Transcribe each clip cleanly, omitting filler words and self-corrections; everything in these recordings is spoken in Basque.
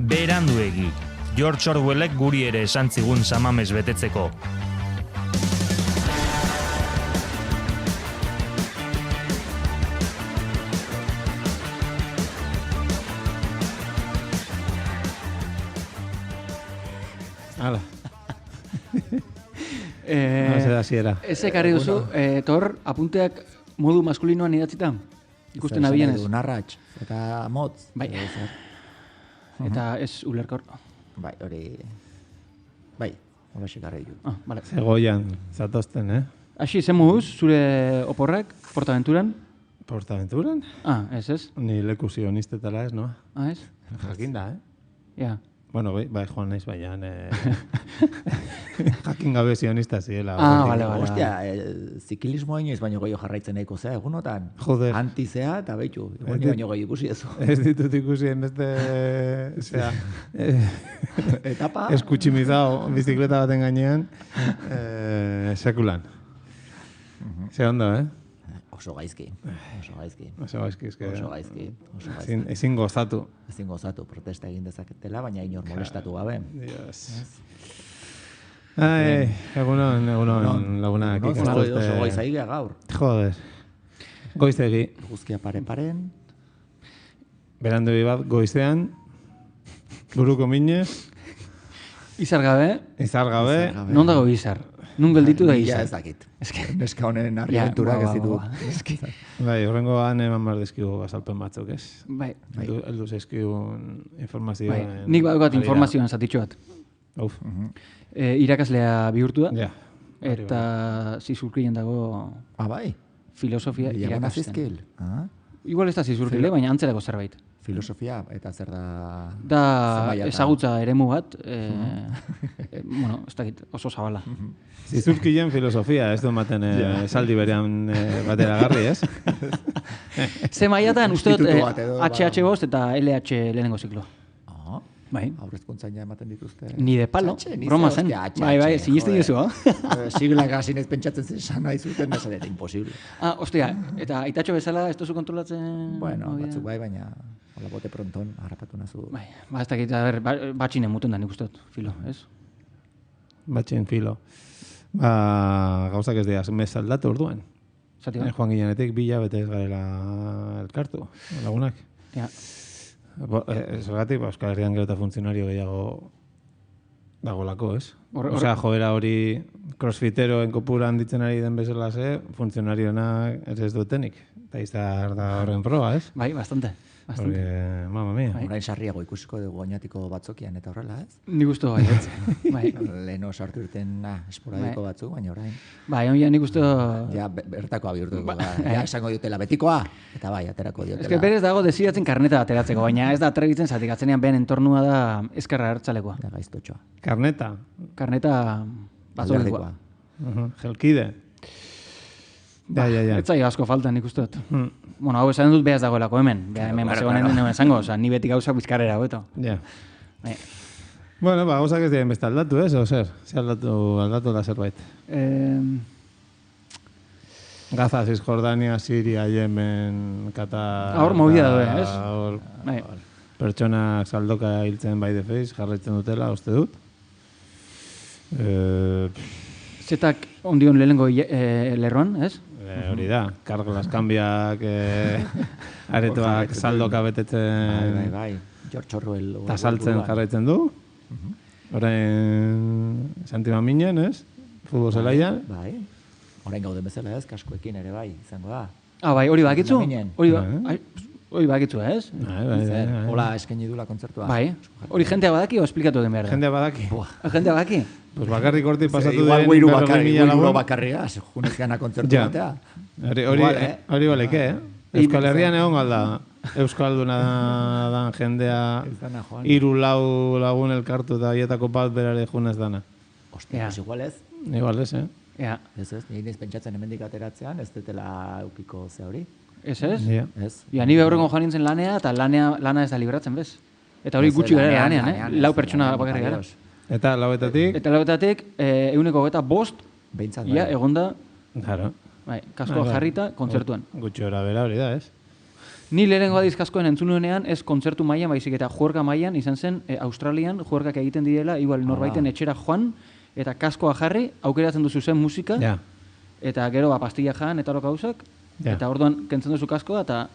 Beranduegi. George Orwellek guri ere esan zigun samamez betetzeko. Hala. Ez ekarri duzu, Tor, apunteak modu maskulinoan idatzita? Ikusten abienez. Narratx, eta motz. Bai. Eta ez ulerkor. Bai, hori... Bai, hola xekarri du. Vale. Zegoian, zatozten, Aixi, zen moduz, zure oporrak, Portaventuran? Portaventuran? Ez. Ni leku zionistetara ez, no? Ez? Jakinda, Ja. Bueno, bai, joan naiz baian. Jakin gabe zionista ziela. Vale. Hostia, zikilismoa inoiz baino gehiago jarraitzen nahiko zea, egunotan. Joder. Antizea eta baitu. Baino gehiago ikusi ezo. Ez ditut ikusi beste... Etapa? Eskutximizao bizikleta baten gainean. Sekulan. Ze ondo, Oso gaizki. Ezin gozatu. Ezin gozatu, protesta egin dezaketela, baina inor molestatu gabe. Dios. Egunon, lagunak. Oso goizaigia gaur. Joder. Goizegi. Guzkia pare-paren. Berandu bat goizean. Buruko minez. Izar gabe. Non dago izar? Nun gelditu da izar? Ja ez dakit. Neska honen arribenturak ez ditu. Bai, horrengoan eman behar dizkigu azalpen batzuk, ez? Bai. Eldu zeizkigun informazioa. Nik badukat informazioan zatitxo bat. Irakaslea bihurtu da. Ja. Eta zizurkien dago... Bai. Filosofia irakasten. Igual ez da zizurkile, baina antzerako zerbait. Filosofia, eta zer da... Da ezagutza eremu bat, bueno, ez dakit, oso zabala. Zizurkien filosofia, ez du maten esaldi berean bateragarri, ez? Ze maiatan, uste dut, HH bost eta LH lehenengo ziklo. Bai. Aurrezkuntzain ja ematen dituzte. Ni de palo, broma zen. Bai, sinisten duzu, Siglak hasi naiz pentsatzen zen esan nahi zuten, ez ere, imposible. Ostia, eta aitatxo bezala ez duzu kontrolatzen... Bueno, batzuk bai, baina... Hola, bote pronton, harrapatu nazu. Bai, ez dakit, batxinen muten da nik uste dut, filo, ez? Batxin filo. Gauzak ez dira, mez aldatu orduan. Zati bat? Joan ginenetik bila bete ez garela elkartu, lagunak. Ja. Zergatik, Euskal Herrian gero eta funtzionario gehiago dagolako, ez? Osea, joera hori crossfiteroen kopura handitzen ari den bezala funtzionarionak ez dutenik. Eta izar da horren proba, ez? Bai, bastante. Porque, mamma mia. Orain sarriago ikusiko dugu oinatiko batzokian eta horrela, ez? Ni gustu bai, ez? Bai. Leheno sartu irten esporadiko batzuk, baina orain. Bai, oian nik gustu... Ja, bertakoa bihurtuko da. Ja, esango diotela betikoa, eta bai, aterako diotela. Ez que berez dago desidatzen karneta ateratzeko, baina ez da atrebitzen zatik, atzenean behen entornua da eskerra hartzalekoa. Da gaiztotxoa. Karneta. Karneta batzordikoa. Jelkide. Ja. Ez zai asko falta nik uste dut. Bueno, hau esan dut behaz dagoelako hemen. Hemen bazegoen hemen esango, ni beti gauza bizkarrera hobeto. Ja. Bueno, gauzak ez diren beste aldatu, ez? Zer aldatu da zerbait. Gaza, Cisjordania, Siria, Yemen, Qatar... Hor movida doe, ez? Pertsonak saldoka hiltzen bai defeiz, jarraitzen dutela, uste dut. Zetak ondion lehenengo lerroan, ez? Hori da, karglas kanbiak, aretoak saldoka betetzen... Bai, George Orwell. Eta saltzen jarraitzen du. Orain Santi Maminen, ez? Futbol zelaian. Bai, orain gauden bezala ez, kaskoekin ere bai, izango da. Bai, hori bakitzu? Hori bakitzu, ez? Bai. Hola, eskaini dula kontzertua. Bai, hori jentea badaki o esplikatu egin behar da? Jentea badaki. Jentea badaki? Pues bakarrik horti pasatu igual guiru bakarria, junez gana kontzertu batea. Hori baleke, Euskal Herrian egon galda. Euskalduna dan jendea 3-4 lagun elkartu eta bietako bat berare junez dana. Ostia, igual ez? Igual ez, Ez, nire pentsatzen hemendik ateratzean, ez detela eukiko ze hori. Ez? Ez. Ja, ni behurrengo joan nintzen lanea, eta lana ez da libratzen, bez? Eta hori gutxi gara lanean, lau pertsona bakarri gara. Eta lauetatik? Eta lauetatik, 125, behintzat ia, egonda, Claro. kaskoa jarrita, kontzertuan. Gutxi hora bera hori da, ez? Ni lehenengo aldiz kaskoen entzun nuenean, ez kontzertu mailan, baizik eta juerga mailan, izan zen Australian juergak egiten direla, igual norbaiten etxera joan, eta kaskoa jarri, aukeratzen duzu zen musika, eta gero pastilla jan, eta hor gauzak, eta orduan kentzen duzu kaskoa, eta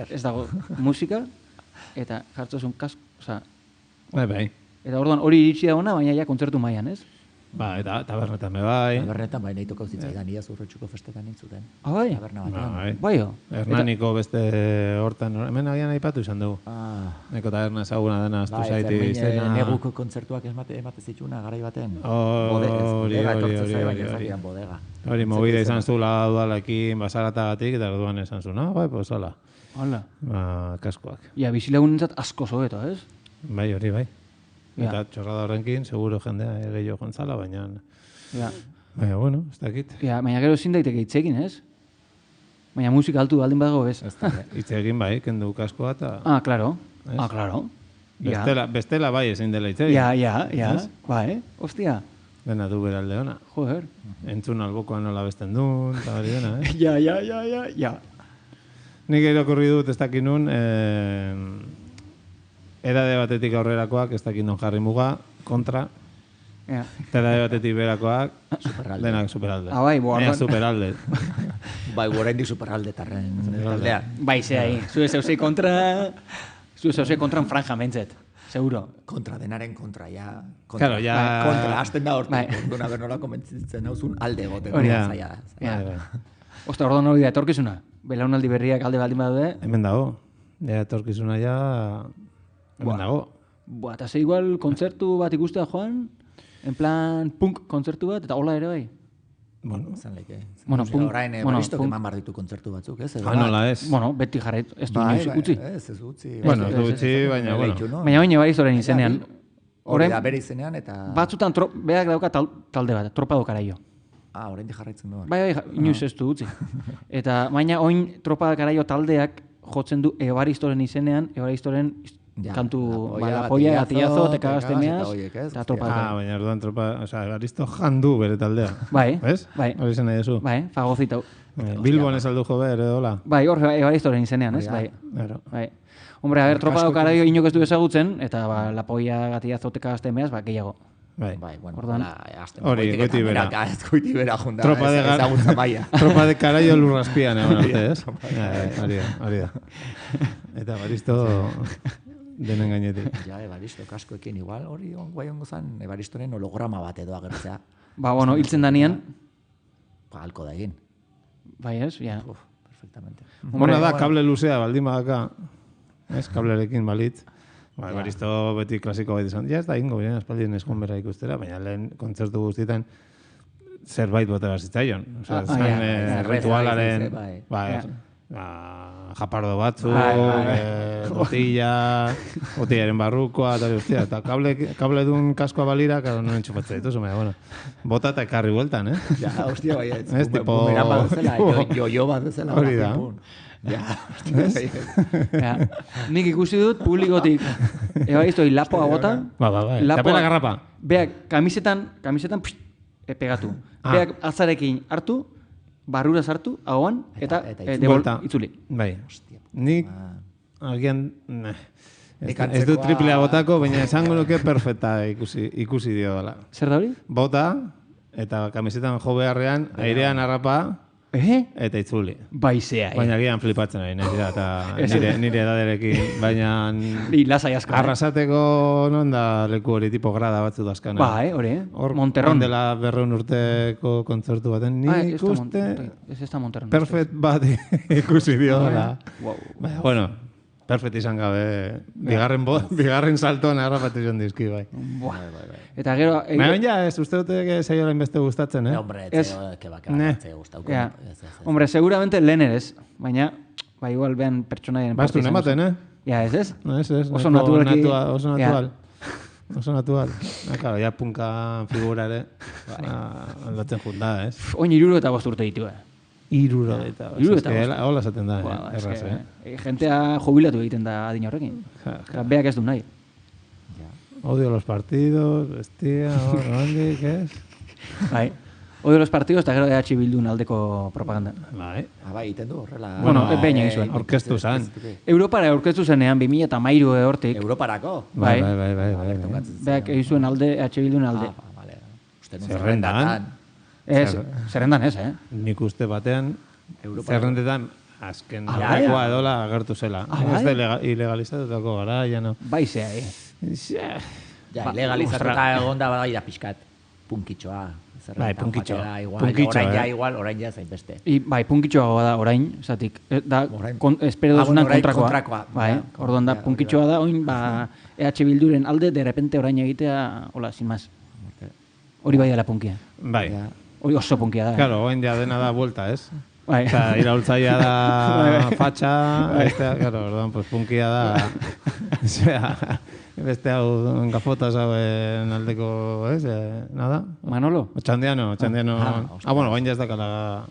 ez dago musika, eta jartzozun kasko, oza... Bai. Eta orduan hori iritsi dagoena, baina ja kontzertu mailan, ez? Ba, eta tabernetan bai. Tabernetan bai, nahi tokau zitzaidan, ia zurrotxuko festetan nintzuten. Bai? Taberna batean. Baio. Hernaniko beste hortan, hemen agian aipatu izan dugu. Neko taberna ezaguna dena, aztu zaiti izena. Neguko kontzertuak emate zitxuna, garai baten. Hori, mobida izan zula udalekin, basaratagatik, eta orduan esan zu, no? Bai, pues hala. Hala. Kaskoak. Ja, bizilagunentzat asko zoeto, ez? Bai, hori bai. Eta txorrada horrenkin, seguro jendea gehiago jontzala, baina... Baina, bueno, ez dakit. Baina gero ezin daiteke hitzekin, ez? Baina musika altu baldin badago, ez? Hitzekin bai, kendu kaskoa eta... Claro. Claro. Bestela bai ezin dela hitzegin. Ja. Bai, hostia. Dena du beralde ona. Joder. Entzun albokoan nola besten duen, eta bari dena, eh? Ja. Nik irakurri dut ez dakit nun, edade batetik aurrerakoak, ez dakit non jarri muga, kontra. Edade batetik berakoak, denak superalde. Bai, boa. Superalde. Bai, oraindik superalde tarren taldean. Bai, zehai. Zue zeuzei kontra en franja mentzet. Seguro. Kontra, denaren kontra, ja. Claro, ja... Kontra, hasten da hortu. Duna bernola komentzitzen hauzun alde goteko. Zaila. Osta, orduan hori da, etorkizuna. Belaunaldi berriak alde baldin badaude. Hemen dago. Ja, etorkizuna ja... Hemen dago. Eta ze igual kontzertu bat ikustea joan, en plan punk kontzertu bat, eta hola ere bai. Bueno, zan leike. Bueno, punk. Orain, baristok eman bar ditu kontzertu batzuk, ez? Nola ez. Bueno, beti jarret, ez du inoiz utzi. Ez utzi. Bueno, ez du utzi, baina, bueno. Baina baristoren izenean. Hori da, bere izenean, eta... Batzutan, berak dauka talde bat, Tropado Karaio. Orain di jarraitzen du. Bai, inoiz ez du utzi. Eta, baina, oin Tropado Karaio taldeak jotzen du Evaristoren izenean, Evaristoren kantu, la polla, gatillazo, te cagaste meas, eta Tropado. Baina, orduan Tropado, oza, Evaristo jandu bere taldea. Bai. ¿Ves? Bai. Hori zen nahi duzu. Bai, fagozitau. Bilbon ez aldu jo behar, edo hola. Bai, hor Evaristoren izenean, ez? Bai. Hombre, a ver, Tropado Karaio inok ez du ezagutzen, eta la polla, gatillazo, te cagaste meas, gehiago. Bai, bueno, hori, goiti bera. Goiti bera junta, ezagutza maia. Tropa de Karaio lurraspian, egon arte, ez? Hori da. Eta Evaristo denen gainetik. Ja, Evaristo kaskoekin igual, hori guai ongo zan, Evaristoren holograma bat edo agertzea. Ba, bueno, hiltzen danean. Ba, halko da egin. Bai, ez, ja. Perfectamente. Bona da, kable luzea, baldin badaka. Ez, kablerekin balitz. Ba, Evaristo beti klasiko bat izan. Ja, ez da ingo, biren espaldien eskon bera ikustera, baina lehen kontzertu guztietan zerbait botera zitzaion. Osa, zan ritualaren... Japardo batzu, botillaren barrukoa, eta kable dun kaskoa balira, karo, non entxupatzea dituzu, bueno, bota eta ekarri bueltan, eh? Ja, hostia, bai, ez, bumeran bat duzela, jo bat duzela. Hori da. Ja, nik ikusi dut publikotik, Evaristoi lapoa bota, tapela garrapa. Beak, kamisetan pegatu. Beak atzarekin hartu, barrura sartu, ahoan, eta itzuli. Bai. Nik, agian, ez du triplea botako, baina esango nuke perfecta ikusi dio dela. Zer da hori? Bota, eta kamisetan jo beharrean, airean harrapa, eta itzuli. Baizea, Baina agian flipatzen ari, eta nire edaderekin, baina... Lasai asko. Arrasateko non da leku hori tipo grada batzu dazkana. Ba, hori, Monterron. Dela 200 urteko kontzertu baten, nik ikuste... Ez da Monterron. Perfect bat ikusi dio. Bueno, perfect izan gabe, bigarren saltoan harrapatu zion dizki, bai. Eta gero... Baina ja, ez uste dute zaiola inbeste gustatzen, eh? Hombre, que gustauko. Hombre, seguramente lehen ez, baina, igual behan pertsonaien... Bastu nematen, eh? Ja, ez? Ez, oso naturalki... Oso natural. Oso natural. Claro, ja punka figura ere, aldatzen junda, ez? Oin 65 urte ditu, Irurogeta. Hola esaten da, erraz, Gentea jubilatu egiten da adina horrekin. Beak ez du nahi. Odio los partidos, bestia, handik, ez? Bai. Ode los partidos, eta gero EH Bildun aldeko propaganda. Bai. Bai, egiten du horrela. Bueno, behin egin zuen. Orkestu zen. Europara aurkeztu zenean 2013 hortik. Europarako? Bai. Beak egin zuen alde, EH Bildun alde. Vale. Uste nun Zerrendan. Zerrendan ez, Nik uste batean, zerrendetan, azken bai? lekoa edola agertu zela. Ez da ilegalizatutako gara, ja no. Bai zea, Ja, ilegalizatuta egonda bai da pixkat. Punkitxoa. Bai, punkitxoa. Orain ja zain beste. Bai, punkitxoa da orain, zatik. Da, espero dozunan kontrakoa. Bai, orduan da, punkitxoa da, oin, EH Bilduren alde, de repente orain egitea, hola, sin más. Hori bai dela punkia. Bai. Hori oso punkia da. Claro, oin ja dena da vuelta, ez? Bai. Osa, iraultzaia da fatxa, claro, orduan, pues punkia da, beste hau gafotas hauen aldeko, ez, nada? Manolo? Txandiano. Bueno, bain ja ez dakala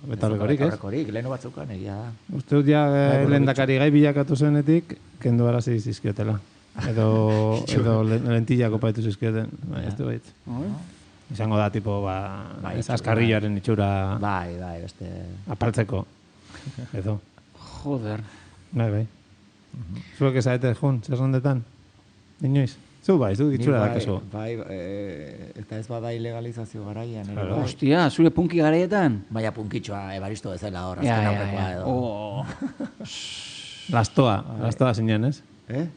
betarrekorik, ez? Betarrekorik, lehenu batzukan egia da. Uste dut ja lehendakari gai bilakatu zenetik, kendu arazi zizkiotela. Edo lentillako paitu zizkioten, ez du baitz. Izango da, tipo, ez azkarrilloaren itxura... Bai, beste... Apaltzeko. Edo. Joder. Bai. Zuek ezaete jun, zerrendetan? Inoiz? Zu itxura dakazu. Bai, eta ez bada ilegalizazio garaian. Hostia, zure punki garaietan? Baina punkitxoa, Ebaristo bezala hor, azken aurrekoa edo. Lastoa zinen, ez?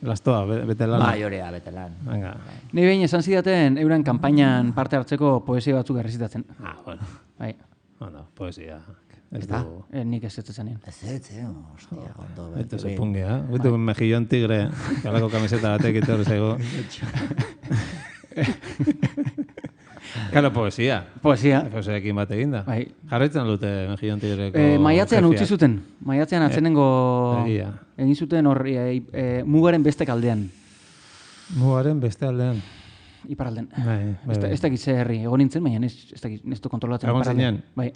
Lastoa, betelan. Bai, horea, betelan. Venga. Ni behin esan zidaten euren kanpainan parte hartzeko poesia batzuk errezitatzen. Bueno. Bai. Bueno, poesia. Ez da? du... Nik ez zanien. Hostia, ondo. Eto se pungia, Uite un mejillón tigre, kalako kamiseta batek ito horrezego. Claro, poesia. Poesiakin bat eginda. Bai. Jarraitzen dute mejillón tigreko... Maiatzean utzi zuten. Maiatzean atzenengo... Egin zuten horri, mugaren beste kaldean. Mugaren beste aldean. Iparalden. Bai. Ez dakit ze herri. Egon nintzen, baina ez du kontrolatzen. Egon zinean? Bai,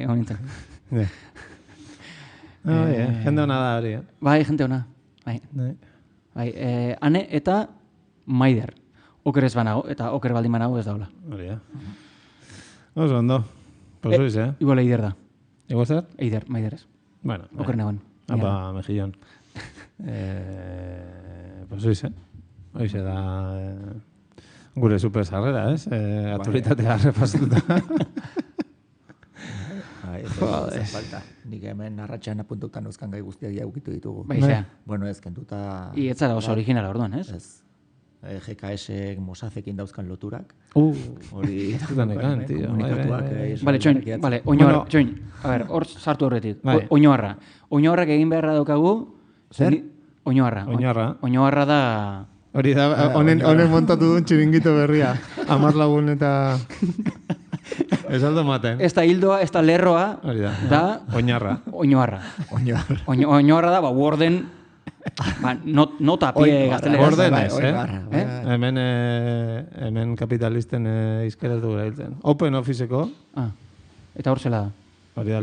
egon nintzen. Jende hona da hori, Bai, jente hona. Bai, Ane eta Maider. Oker ez banago, eta oker baldin banago ez daula. Hori, Oso ondo. Pues Igual Eider da. Igual zer? Eider, Maider ez. Bueno. Oker negoen. Apa, mejillón. Pues Hoize da... Gure super sarrera, ez? Aturitatea repasatuta. Joder. Nik hemen arratxean apuntutan euskan gai guztiak ukitu ditugu. Baizea. Bueno, ez kentuta... Ez zara oso originala orduan, ez? Ez. GKS-ek Mosadekin dauzkan loturak. Hori... Zudanekan, tío. Bale, txoin, txoin. A ver, hor sartu horretik. Oñoarra. Oñoarrak egin beharra daukagu... Zer? Oñoarra. Oñoarra da... Hori da, honen montatu duen txiringito berria. 10 lagun eta... Ez aldo maten. Ez da hildoa, ez da lerroa. Hori da. Da... Oñarra. Oñoarra da, Worden... Nota pie gaztelera. Worden ez, Hemen kapitalisten izkeraz dugu hiltzen. Open Officeko. Eta hor zela da. Hori da,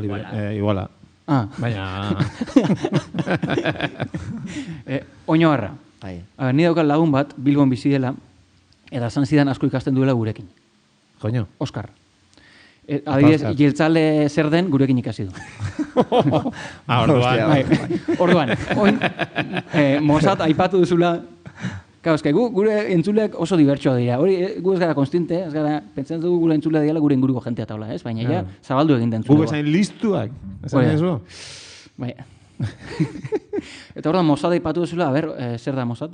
iguala. Baina... Oñoarra. Ni daukat lagun bat, Bilbon bizi dela, eta zan zidan asko ikasten duela gurekin. Joño. Oskar. Adibidez, jeltzale zer den gurekin ikasi du. Orduan. Mossad aipatu duzula. Kauzke, gure entzuleak oso dibertsoa dira. Hori, gu ez gara konstiente, ez gara, pentsatzen dugu gure entzulea dira gure inguruko jentea taula, ez? Baina ja, zabaldu egin den entzulegoa. Gu bezain listuak. Esan eso? Bai. Eta orduan, Mossad aipatu duzula, a ber, zer da Mossad?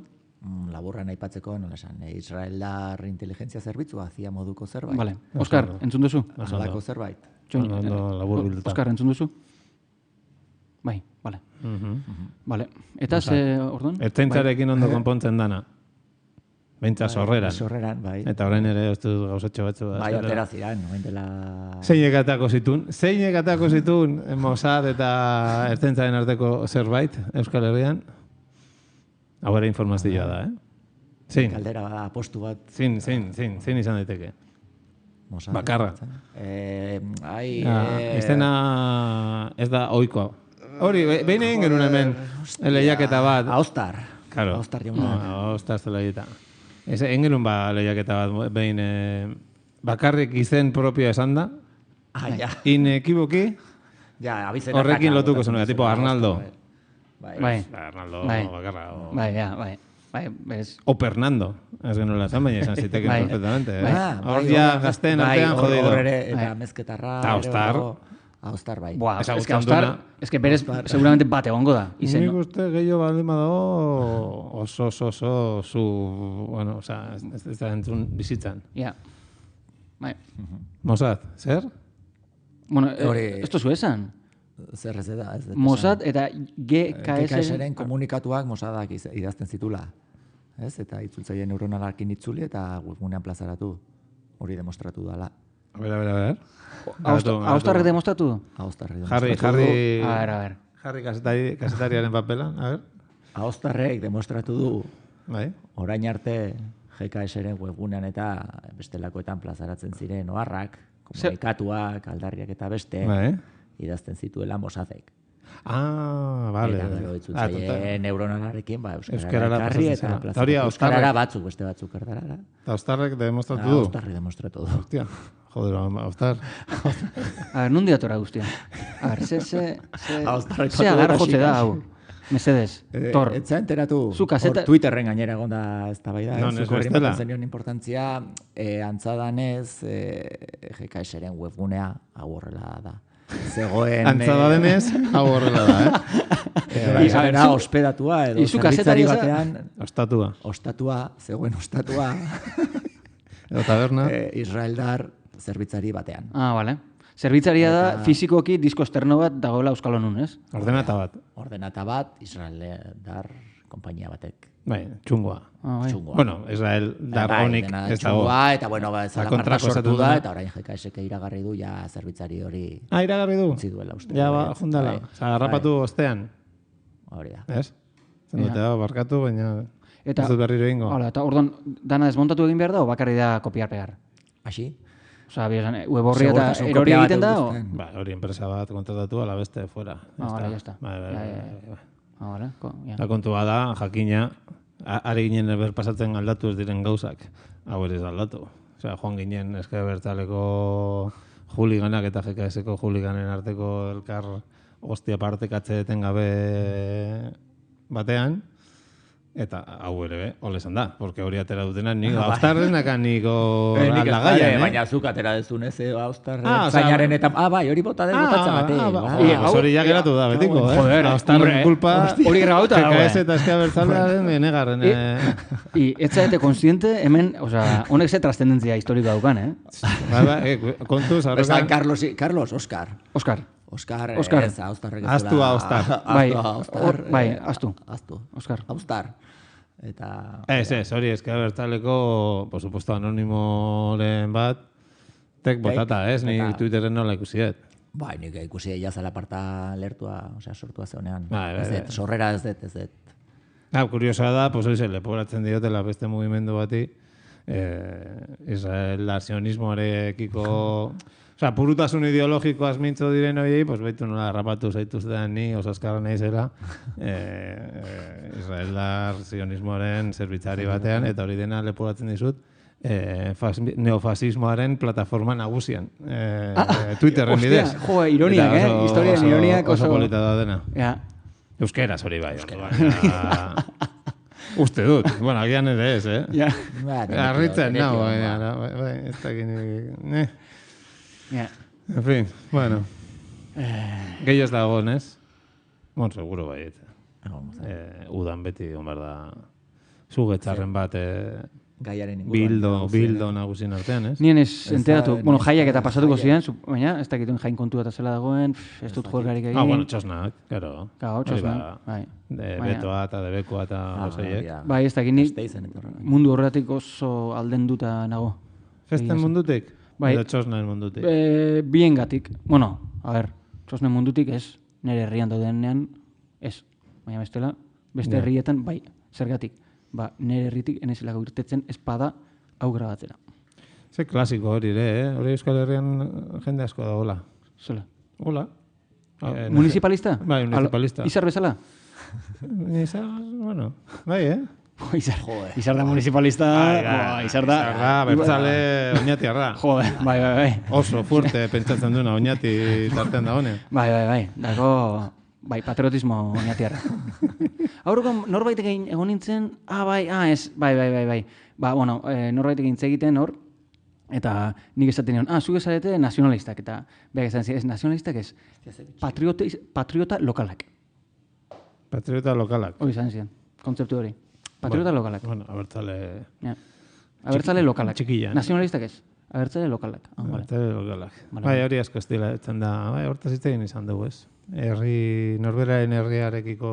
Laburran aipatzeko, nola esan, Israeldar inteligentzia zerbitzua, zia moduko zerbait. Vale. Oskar, entzun duzu? Alako zerbait. Oskar, entzun duzu? Bai, vale. Vale. Eta ze, orduan? Ertzaintzarekin ondo konpontzen dana. Beintza sorreran. Sorreran, bai. Eta orain ere ez dut gauzatxo batzu. Bai, atera ziren, noen dela... Zeinek atako zitun Mossad eta ertzaintzaren arteko zerbait, Euskal Herrian. Hau ere informazioa da, Zein? Kaldera bada, apostu bat. Zein izan daiteke. Bakarra. Izena ez da oikoa. Hori, behin egin genuen hemen, lehiaketa bat. Aostar. Claro. Aostar jauna. Aostar zelaita. Egin genuen lehiaketa bat, behin bakarrik izen propioa esan da, inekiboki, Ja, abizena. horrekin lotuko zenua, tipo Arnaldo. Bai. Arnaldo, Bai. bakarra. Bai, ja, bai. Bai, bez. O Fernando, ez genuela esan, baina esan ziteken Bai. perfectamente. Bai. Hor ja gazten artean jodido. Hor ere, eta mezketarra. Ta Austar. Austar, bai. Buah, Ezagutzen es que Austar, duna. es que berez seguramente bat egongo da. Izen, Nik no? uste gehiago baldin badago oso zu, bueno, oza, ez da entzun bizitzan. Ja. Bai. Mossad, zer? Bueno, Hori- esto zu esan. Zer ez da, ez da. Mossad eta GKS... GKS-ren komunikatuak Mossadak idazten zitula. Ez? Eta itzultzaile neuronalarekin itzuli eta webgunean plazaratu. Hori demostratu dala. A ver. Austarrek demostratu du? Austarrek Jarri, demostratu du. A ver. jarri kasetariaren papelan, a ver. Austarrek demostratu du Bai. orain arte GKS-ren webgunean eta bestelakoetan plazaratzen ziren oharrak, komunikatuak, aldarriak eta beste, Bai. idazten zituela Mossadek. Ah, vale. Eta gero itzultzaile neuronalarekin, Euskarara euskarara ekarri pasatzen eta zela. Eta hori plazaratu. Austarrek. Euskarara batzuk, beste batzuk erdarara. Eta Austarrek demostratu du. Austarrek demostratu du. Hostia, joder, Austar. A ver, nundi datora guztia. A ver, ze Austarrek agar kontu jotze da, hasi. hau. Mesedez, Tor. Etza enteratu, Zu kaseta- hor Twitterren gainera egonda ez da bai da. Non, ez Zuk horri bestela. ematen zenion importantzia, antzadanez, GKS-ren webgunea hau horrela da. Zegoen... Antza da denez, hau horrela da, Izanera ospedatua edo Izu zerbitzari kazetari eza- batean Ostatua. zegoen ostatua Edo taberna. Israeldar zerbitzari batean. Ah, vale. Zerbitzaria da fizikoki disko esterno bat dagoela Euskal Honun, ez? Ordenata bat. Ordenata bat, Israeldar konpainia batek. Bai, txungoa. Ah, bai. Txungoa. Bueno, Israel darronik dena ez dago. txungoa, eta bueno, zala marka kontrako sortu esaten da, duena. eta orain GKS-ek iragarri du ja zerbitzari hori Ah, iragarri du? utzi duela uste. Ja, bai. ba, jundala. Bai. Osa, garrapatu ostean. Hori da. Ez? Zen dute, barkatu, baina Eta, ez dut berriro ingo. Hala, eta orduan, dana desmontatu egin behar da, o bakarri da kopiar pegar? Hasi? Osa, web horri eta Segurtasun erori kopia bat egiten da, o? eusten. Ba, hori enpresa bat kontratatu, ala beste fuera. Ah, vale, ya está. Bai, bai, Ja, bai, ja, bai, bai. Ah, vale, ja. Eta kontua da, jakina, ari ginen berpasatzen aldatu ez diren gauzak. Hau ere ez aldatu. Osea, joan ginen eske bertaleko juliganak eta GKS-ko juliganen arteko elkar hostia partekatze etengabe batean. Eta hau ere, ole esan da, porque hori atera dutena nik Austarrenak niko aldagaian, Baina zuk atera dezun ez, Austarren, Ah, osea, zainaren eta... bai, hori bota den botatzen batek. hori ja geratu da, betiko, Joder, Austarren hombre, kulpa, hori grabauta dago, GKS eta Ezker Abertzalearen enegarren. I ez zaite konstiente, hemen, oza, honek ze trascendentzia historikoa daukan, Kontuz, Bezan aurrekan, Carlos, Oscar. Oskar. Oscar, Oscar. ez, Austarrek ez Ahaztu dela- Austar. Bai, Austar. bai, ahaztu. Ahaztu. Oskar. Austar. Eta... ez, hori Ezker Abertzaleko, por supuesto, anonimoren bat, tek botata, ez, ni eta- Twitterren nola ikusiet. Bai, nik ikusi jazala parta lertua, osea, sortua zeunean. Bai, Ez dut, sorrera ez dut. Kuriosa da, pues hori leporatzen diotela beste mugimendu bati, Israel sionismoarekiko... Osea, purutasun ideologikoaz mintzo diren horiei, pues baitu nola rapatu zaituztean ni, osaskarra naizela, Israeldar sionismoaren zerbitzari batean, eta hori dena leporatzen dizut, neofasismoaren plataforma nagusian. Twitterren bidez. Jo, ironiak, Eta historiaren ironiak oso polita da dena. Ja. Euskeraz hori bai. Baina... Uste dut. Bueno, agian ere ez, Ja. Arritzen, no, bai, ez dakit. Ja. En fin, bueno. Gehi ez dago, ez? Bon, seguro bai. Udan beti, on behar da, zugetzarren bat, Gaiaren inguruan. bildo nagusien artean, ez? Nien ez enteratu, da- bueno, jaiak eta jaiak. pasatuko ziren, baina ez dakituen jain kontua eta zela dagoen, ez dut juergarik egin. Ah, bueno, txosnak, claro. Claro, Hori txosnak, ba, bai. Betoa eta debekoa eta gozeiek. Bai, ez dakit nik Steizen etorra. mundu horretik oso aldenduta nago. Festen mundutik? Bai. Edo txosnaen mundutik? Biengatik. Bueno, a ver, txosnen mundutik ez, nire herrian daudenean ez. Baina bestela, beste herrietan, bai, zergatik. Ba, nire herritik enezelako irtetzen espada hau grabatzera. Ze klasiko hori ere, hori Euskal Herrian jende asko da, hola. Zela. Hola. Municipalista? Bai, municipalista. Izar bezala? Bueno, bai, Izar da municipalista, izar da... bertzale oñatiarra. Jode, bai. Oso fuerte pentsatzen duena oñati tartean da honen. Bai. Dago, patriotismo oñatiarra. Aurreko norbait egon nintzen, bai. Ba, bueno, norbait egin egiten hor, eta nik esaten nion, zuke zarete nazionalistak, eta behar esan ez nazionalistak ez, patriota lokalak. Patriota lokalak. Hori izan ziren, kontzeptu hori. Patriota lokalak. Bueno, abertzale... Abertzale lokalak. Txikian. Nazionalistak ez. Abertzale lokalak. Abertzale lokalak. Bai, hori asko estila etzen da. Bai, hortaz egin izan dugu, ez? Norberaren herriarekiko...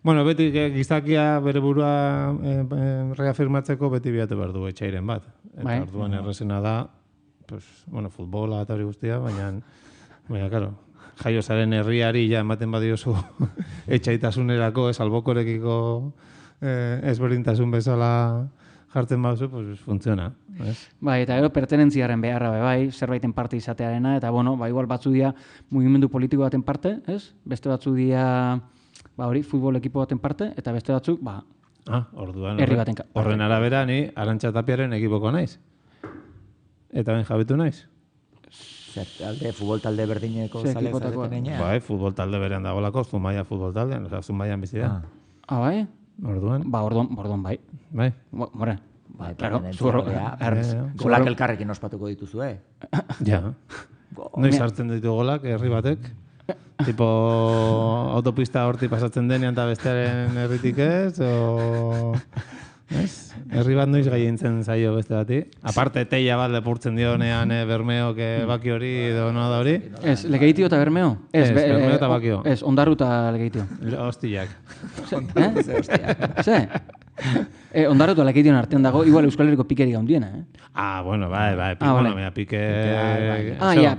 Bueno, beti gizakia bere burua reafirmatzeko beti bilatu behar du etxairen bat. Eta orduan errezena da, futbola eta hori guztia, baina, karo, jaiozaren herriari ja ematen badiozu etxaitasunerako, albokorekiko ezberdintasun bezala jartzen baduzu, pues funtziona. Bai, eta gero pertenentziaren beharra bai, zerbaiten parte izatearena, eta igual batzu dira mugimendu politiko baten parte, ez? Beste batzu dira, hori, futbol ekipo baten parte, eta beste batzuk, orduan, herri baten parte. Horren arabera, ni Arantxa Tapiaren ekipoko naiz. Eta ben jabetu naiz. Futbol talde berdineko zale zareten enean? Bai, futbol talde berean dagoelako, Zumaia futbol taldean, Zumaian bizi da. Bai? Orduan? Orduan bai. Bai? More. Claro, golak elkarrekin ospatuko dituzu, Ja. Noiz hartzen ditu golak, herri batek? Tipo, autopista horti pasatzen denean eta bestearen herritik ez, herri bat noiz gaientzen zaio beste bati. Aparte, teia bat lepurtzen dionean Bermeo, baki hori, edo no da hori. Ez, Legeitio eta Bermeo? Ez, Bermeo eta bakio. Ez, Ondarru eta Legeitio. Hostiak. Ze? Ondarru eta Legeition artean dago, igual Euskal Herriko pikerik handiena, Bueno, bai, pike...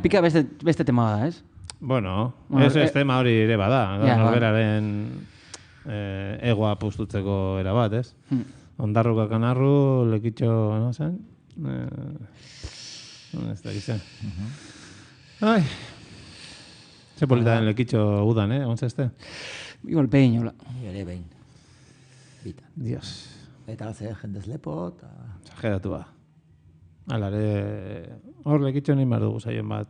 Pika beste tema da, ez? Bueno, ez tema hori ere bada, norberaren egoa pustutzeko erabat, ez? Ondarruka kanarru, lekitxo, no zen? Ez da gizien. Ai, ze polita den lekitxo udan, Ontsa este? Igual behin, hola. Ere behin. Bitan. Dios. Eta ze jendez lepo, eta... Zageratu ba. Alare, hor lekitxo nahi mar dugu zaien bat.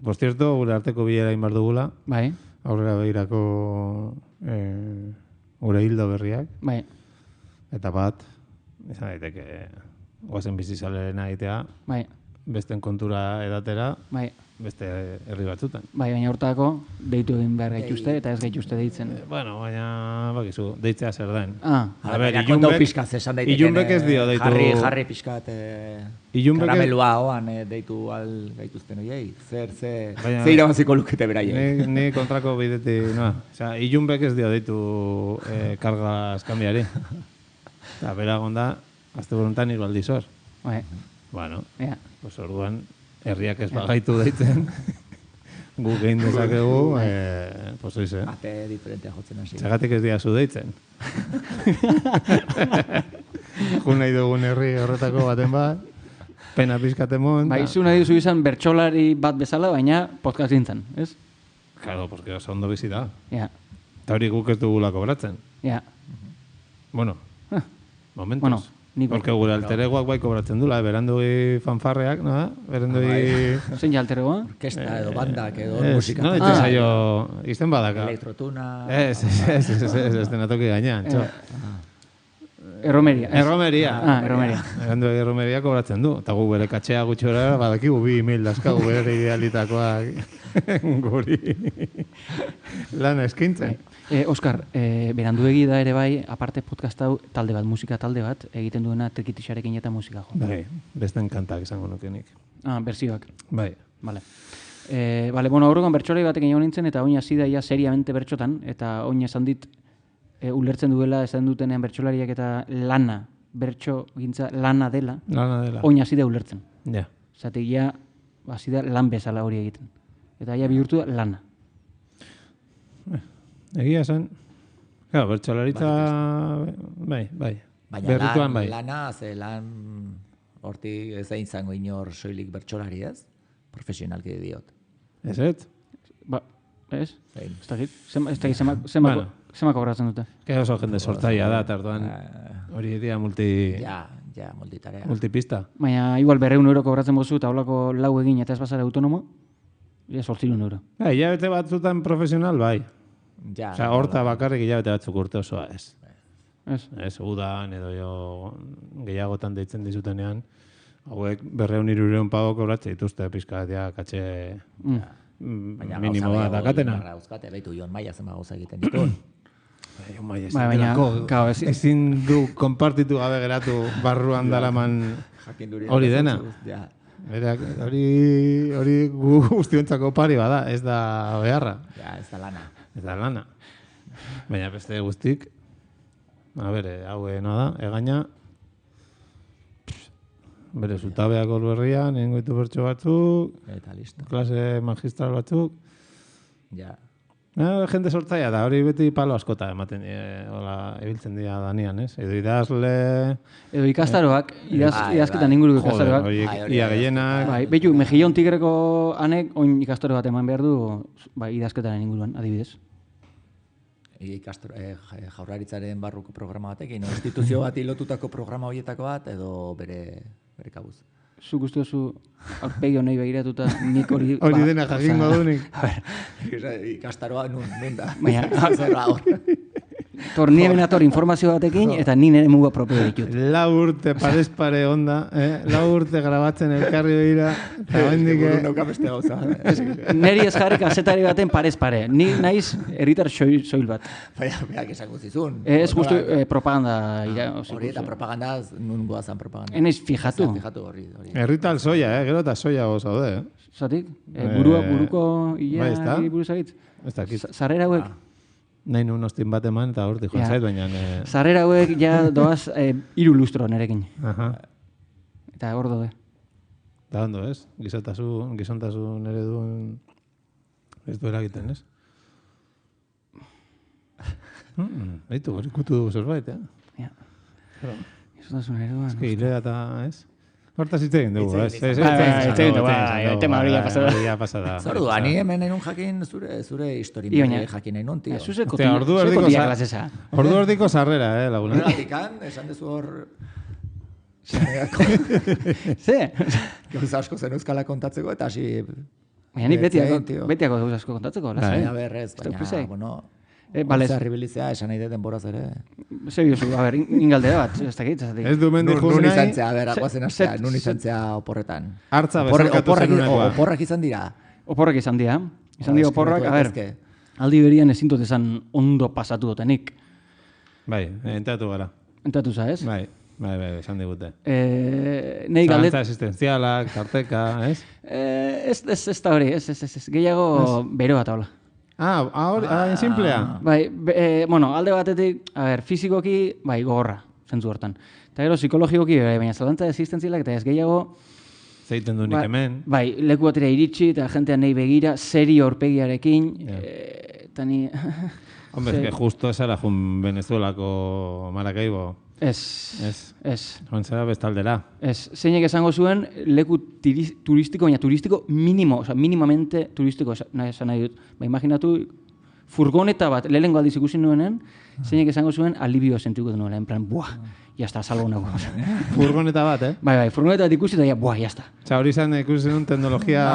Por cierto, gure arteko bilera egin bar dugula. Bai. Aurrera behirako gure hildo berriak. Bai. Eta bat, izan daiteke goazen bizizaleren egitea. Bai. Besten kontura edatera. Bai. Beste herri batzutan. Bai, baina hortako deitu egin behar gaituzte eta ez gaituzte deitzen. Bueno, baina bakizu, deitzea zer den. A ber, Ilunbek ez dio deitu... Jarri pixkat karamelua hoan deitu gaituzten oiei. Zer irabaziko lukete beraiek. Ni kontrako bideti, noa. Osa, Ilunbek ez dio deitu karga eskambiari. Eta bera gonda, azte voluntan irbaldizor. Bai. Bueno, pues orduan... Herriak ez bagaitu deitzen, gu gehin dezakegu, pues oize. Ate diferentea jotzen hasi. Zagatik ez diazu deitzen. Jun nahi dugun herri horretako baten bat, pena pizkaten mon. Bai, zu nahi duzu izan bertsolari bat bezala, baina podcast gintzen, ez? Claro, porque oso ondo bizi da. Ja. Eta hori guk ez dugula kobratzen. Ja. Bueno, momentuz. Bueno. Porque gure alteregoak bai kobratzen dula, berandui fanfarreak, no da? Berandui... Zein ja alteregoa? Orkesta edo bandak edo musika. No, ditzen zaio, izten badaka. Elektrotuna... Ez, denatoki gainean, txo. Erromeria. Erromeria. Erromeria. Erromeria kobratzen du. Eta gu bere katxea gutxora, badakigu 2.000 dauzkagu bere idealitakoak guri lan eskintzen. Oskar, beranduegi da ere bai, aparte podcast hau talde bat, musika talde bat, egiten duena trikitixarekin eta musika jo. Bai, besten kantak izango nukenik. Bertsioak. Bai. Vale, bueno, aurrekoan bertsolari batekin egon nintzen, eta oin hasi da ia seriamente bertxotan, eta oin esan dit, ulertzen duela, esan dutenean bertsolariak eta lana, bertso gintza lana dela, oin hasi da ulertzen. Ja. Zatik ja, hasi da lan bezala hori egiten. Eta ja bihurtu da lana. Egia esan, bertsolaritza, bai. Baina lana, ze lan horti ez da izango inor soilik bertsolari ez? Profesionalki diot. Ez ez? Ez? Ez dakit. Zema kobratzen dute. Que oso jende sortzaia da, tarduan hori dira multitarea. Multipista. Baina, igual 200 euro kobratzen bozu eta holako lau egin eta ez bazara autonomo, ja 800 euro. Hilabete batzutan profesional, bai. Ja. Osea, horta bakarrik hilabete batzuk urte osoa, ez. Ez? Udan edo jo gehiagotan deitzen dizutenean, hauek 200-300 pago kobratzen dituzte pizka ja katxe minimo bat dakatena. Euskate, behitu Jon Maia zenba gauza egiten ditu. Baina, ezin du konpartitu gabe geratu barruan daraman hori dena. Hori guztiontzako pari bada, ez da beharra. Ja, ez da lana. Ez da lana. Baina beste guztik, hau noa da, egaina, bere zutabeak olberrian, nengoitu bertso batzuk, eta listo. klase magistral batzuk. Ja. Jende sortzaia da, hori beti palo askota ematen ibiltzen dira danian, ez? Edo idazle... Edo ikastaroak, idazketan inguruko ikastaroak. Ia gehienak... Behitu, Mejillon Tigreko anek, oin ikastaro bat eman behar du, idazketaren inguruan, adibidez. Jaurlaritzaren barruko programa batekin, instituzio bat lotutako programa horietako bat, edo bere kabuz. Zuk uste duzu aurpegi honei begiratuta nik hori... Hori dena jakingo dunik. Ikastaroa nun da. Baina, Ni benator informazio batekin eta ni nire muga propio ditut. 4 urte parez pare onda, 4 urte grabatzen elkarri begira, eta bendik... Neri ez jarri kazetari baten parez pare. Ni naiz herritar soil bat. Baina, beak esango zizun. Ez justu propaganda. Hori eta propaganda, nun goazan propaganda. Enaiz fijatu. Herritar soia, gero eta soia gozaude. Zatik? Buruko ia buruzagitz? Ez dakit. Sarrera hauek? Nahi nun ostin bat eman eta hortik joan zait, baina... Sarrera hauek ja doaz 3 lustro nerekin. Eta hor dode. Eta ondo, ez? Gizontasun ereduen ez du eragiten, ez? Baitu, hori kutu dugu zerbait, Ja. Gizontasun ereduen... Ez que hilea eta, ez? Hortaz hitz egin dugu, ez? Tema hori ya pasada. Zordu, ani hemen nahi nun jakin zure historia jakin nahi nun, tio. Ordu erdiko sarrera, laguna. Horatikan, esan dezu hor... Ze? Gauza asko zen euskala kontatzeko, eta hasi... Baina nik betiako gauza asko kontatzeko. Baina berrez, baina, bueno... Zerribilizea, esan nahi de denboraz ere. Seriosu, a ber, ingaldera bat, ez dakit. Ez du mendi juz nahi. Nun izantzea, a ber, aguazen astea, nun izantzea oporretan. Hartza bezarkatu zenunekoa. Oporrak izan dira. Oporrak izan dira. Izan dira oporrak, a ber, aldi berian ezin dut esan ondo pasatu dutenik. Bai, entatu gara. Entatu za, ez? Bai, esan digute. Zalantza existenzialak, tarteka, ez? Ez da hori, ez. Gehiago bero bat hola. En simplea? Bai, bueno, alde batetik, a ber, fizikoki, bai, gogorra, zentzu hortan. Eta gero, psikologikoki, baina zalantza existentzialak, eta ez gehiago... Zeiten du nik hemen. Bai, leku batera iritsi, eta jentea nahi begira, serio horpegiarekin, eta ni... Hombre, que justo esara jun Venezuelako Maracaibo. Ez. Joan zera bestaldera. Ez, zeinek esango zuen leku turistiko, baina turistiko minimo, oza, minimamente turistiko esan nahi dut. Ba, imaginatu, furgoneta bat, lehenengo aldiz ikusi nuenen, zeinek esango zuen alibioa sentiko du nuela, en plan, buah, jazta, salgo nago. Furgoneta bat, Bai, furgoneta bat ikusi eta buah, jazta. Hori izan ikusi nuen teknologia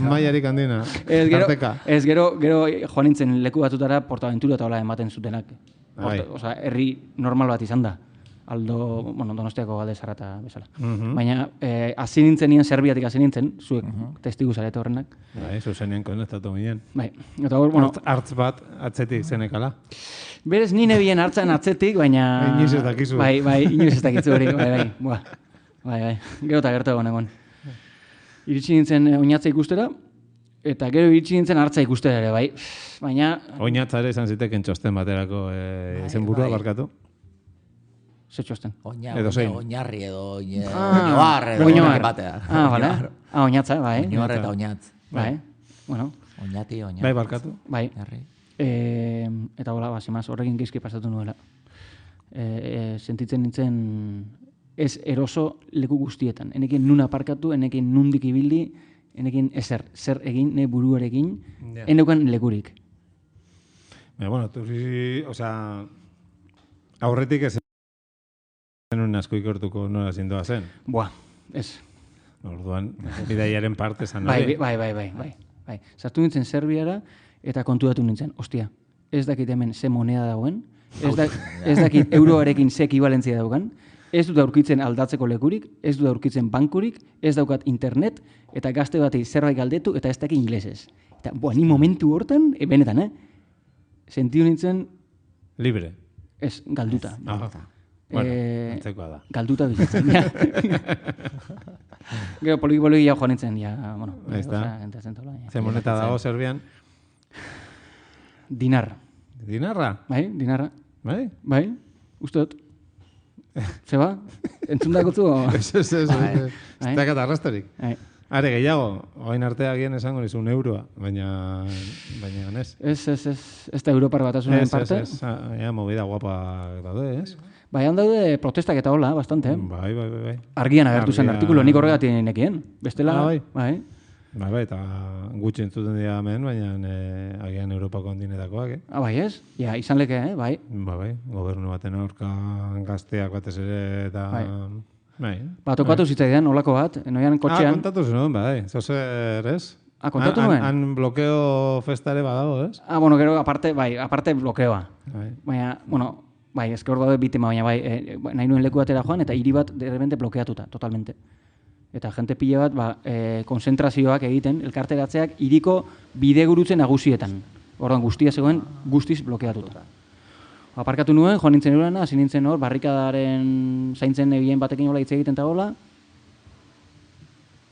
maiarik handina. Ez, gero joan nintzen leku batutara Portaventura eta hola ematen zutenak. Oza, herri normal bat izan da. Aldo, bueno, Donostiako Galde Zarata bezala. Baina, hasi nintzen nien, Serbiatik hasi nintzen, zuek testigu zarete horrenak. Bai, zuzenien konektatu ginen. Bai, eta hor, bueno... Hartz bat atzetik zenekala. Berez, ni nebien hartzen atzetik, baina... Inoiz ez dakizu. Bai, inoiz ez dakizu hori, bai. Gero eta gertu egon. Iritsi nintzen oinatza ikustera, eta gero iritsi nintzen hartza ikustera ere, bai. Baina... Oinatza ere izan ziteken txosten baterako izenburua barkatu. Ze txosten? Oinarri edo oinoar edo batea. Bale. Oinatza, bai. Oinoar eta oinatz. Bai, bueno. Oinati, oinatz. Bai, barkatu. Bai. Eta hola, basimaz, horrekin geizki pasatu nuela. Sentitzen nintzen ez eroso leku guztietan. Enekin nun aparkatu, enekin nundik ibili, enekin ezer, zer egin, ne buruarekin, eneukan lekurik. Bueno, aurretik ez zenun asko ikortuko nola zindoa zen. Buah, ez. Orduan, bidaiaren parte zan hori. Bai. Sartu nintzen Serbiara eta kontuatu nintzen, ostia, ez dakit hemen ze moneda dagoen, ez dakit euroarekin ze ekibalentzia daukan, ez dut aurkitzen aldatzeko lekurik, ez dut aurkitzen bankurik, ez daukat internet, eta gazte bati zerbait galdetu, eta ez dakit inglesez. Eta, ni momentu hortan, benetan, sentiu nintzen... Libre. Ez, galduta. Bueno, antzekoa da. Galduta bizitzen, ja. Gero, poliki ja joan nintzen, ja, bueno. Ze moneta dago Serbian? Dinar. Dinarra? Bai, dinarra. Bai? Bai, uste dut. Zeba? Entzun dakotzu? Ez dakat arrastorik. Are, gehiago, oain artea gian esango nizun euroa, baina ganez. Ez da Europar batasunaren parte. Ez, movida guapa daude, ez? Bai, handaude protestak eta hola, bastante. Bai. Argian agertu zen artikulo, nik horregatik nekien. Bestela, bai, eta gutxi entzuten dira hemen, baina agian Europako handinetakoak, Bai, ez? Ja, izan leke, bai. Bai, gobernu baten aurka gazteak batez ere, eta... Bai. Tokatu zitzaidan, olako bat, noian kotxean... Kontatu zuen, bai, zozer, ez? Kontatu nuen? Han blokeo festare badago, ez? Bueno, gero, aparte blokeoa. Baina, bai, ezke hor daude bitema, baina nahi nuen leku batera joan, eta hiri bat de repente blokeatuta, totalmente. Eta jente pile bat, konzentrazioak egiten, elkarteratzeak hiriko bidegurutze nagusietan. Orduan guztia zegoen, guztiz blokeatuta. Aparkatu nuen, joan nintzen urana, hasi nintzen hor, barrikadaren zaintzen nebien batekin hola hitz egiten eta hola.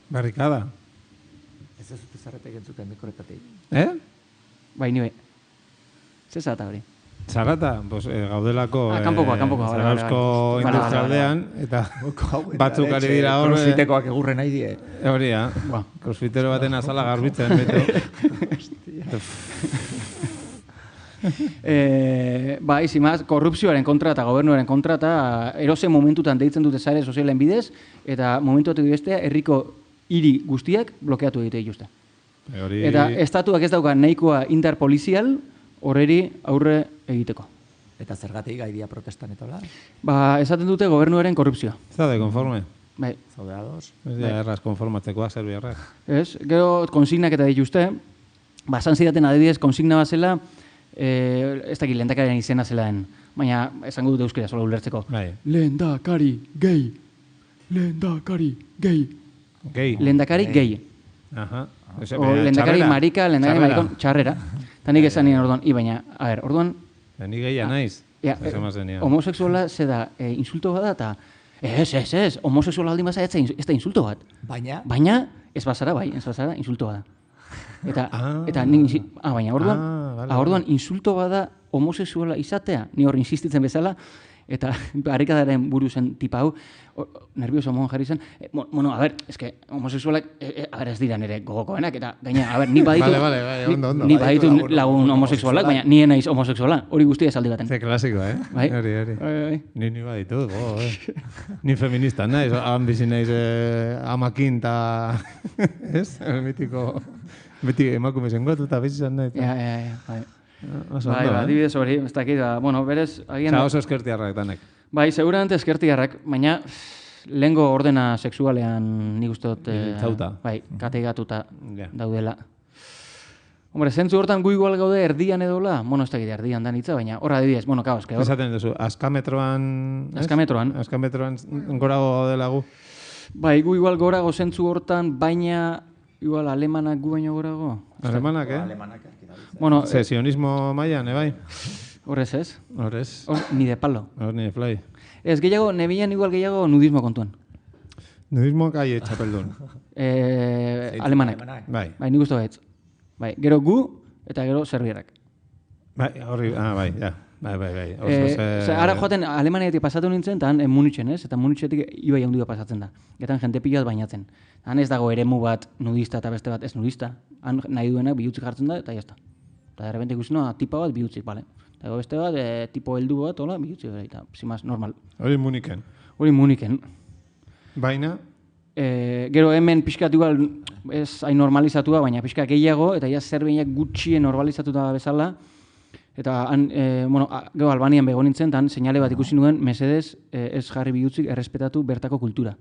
Barrikada? Ez zute zarretek entzuten mikoretatik. Bai, ni bai. Ze zarata hori? Zarata? Gaudelako... Kanpokoa. Zarauzko industrialdean, eta batzuk ari dira hor... Crossfitekoak egurren nahi die. Hori, crossfitero baten azala garbitzen, beto. Izimaz, korrupzioaren kontra eta gobernuaren kontra eta erose momentutan deitzen dute sare sozialen bidez eta momentu batu bestea herriko hiri guztiak blokeatu egite dituzte. Eta estatuak ez dauka nahikoa indar polizial horreri aurre egiteko. Eta zergatik gaidia protestan eta hola? Esaten dute gobernuaren korrupzioa. Zaude konforme? Bai. Zaude ados? Ez da erraz konformatzekoa, serbiarrak. Ez, gero konsignak eta dituzte, zan zidaten adibidez konsigna bat zela, ez dakit lehendakariaren izena zela den, baina esango dute euskera sola ulertzeko. Lehendakari gay. Lehendakari gay. Lehendakari gay. O lehendakari marika, lehendakari marikon, txarrera. Eta nik esan nien orduan, baina, orduan... Ni geia naiz. Homosexuala ze da, insulto bat da, eta ez, homosexuala aldin baza ez da insulto bat. Baina, ez bazara, insulto bat da. Eta baina orduan insulto bada homosexuala izatea, ni hor insistitzen bezala, eta barrikadaren buru zen tipa hau, nervioso mon jarri zen, eske homosexualak, ez dira nire gogokoenak, eta gaina, nik baditu lagun homosexualak, baina nire naiz homosexuala, hori guztia esaldi baten. Ze klasikoa, Hori. Ni baditu, ni feminista naiz, han bizi naiz amakin, eta, ez, mitiko... Beti emakume zengotu eta bizizan nahi. Adibidez hori, ez dakit, berez... Oso eskertiarrak danek. Bai, seguramente eskertiarrak, baina lehengo ordena sexualean nik uste dut... Bai, kateigatuta daudela. Hombre, zentzu hortan gu igual gaude erdian edola, ez dakit erdian da nitza, baina horra adibidez, kaos, que hor... Esaten duzu, askametroan... Askametroan gorago gaudela gu. Bai, gu igual gorago zentzu hortan, baina... Igual alemanak gu baino gorago. Alemanak, Bueno, sionismo mailan, bai? Horrez ez? Horrez. Ni de palo. Ni de fly. Ez, nebilan igual gehiago nudismo kontuan. Nudismo kai etxapeldun. Alemanak. Bai, nik uste baitz. Bai, gero gu eta gero serbiarrak. Bai, Bai. Ara joaten Alemaniatik pasatu nintzen, eta han Munitzen, ez? Eta Munitzetik ibai handia pasatzen da. Eta jente pila bat bainatzen. Han ez dago eremu bat nudista eta beste bat ez nudista. Han nahi duenak bihutzik jartzen da, eta jazta. Eta derrepente ikusten tipa bat bihutzik, bale? Eta beste bat, tipo heldu bat, bihutzik, eta zimaz, normal. Hori Muniken. Hori Muniken. Baina, Gero hemen pixkat igual ez hain normalizatua, baina pixkat gehiago, eta ja Serbiak gutxien normalizatuta bezala, eta gero Albanian bego nintzen, tan seinale bat ikusi nuen, mesedez ez jarri bihutzik errespetatu bertako kultura.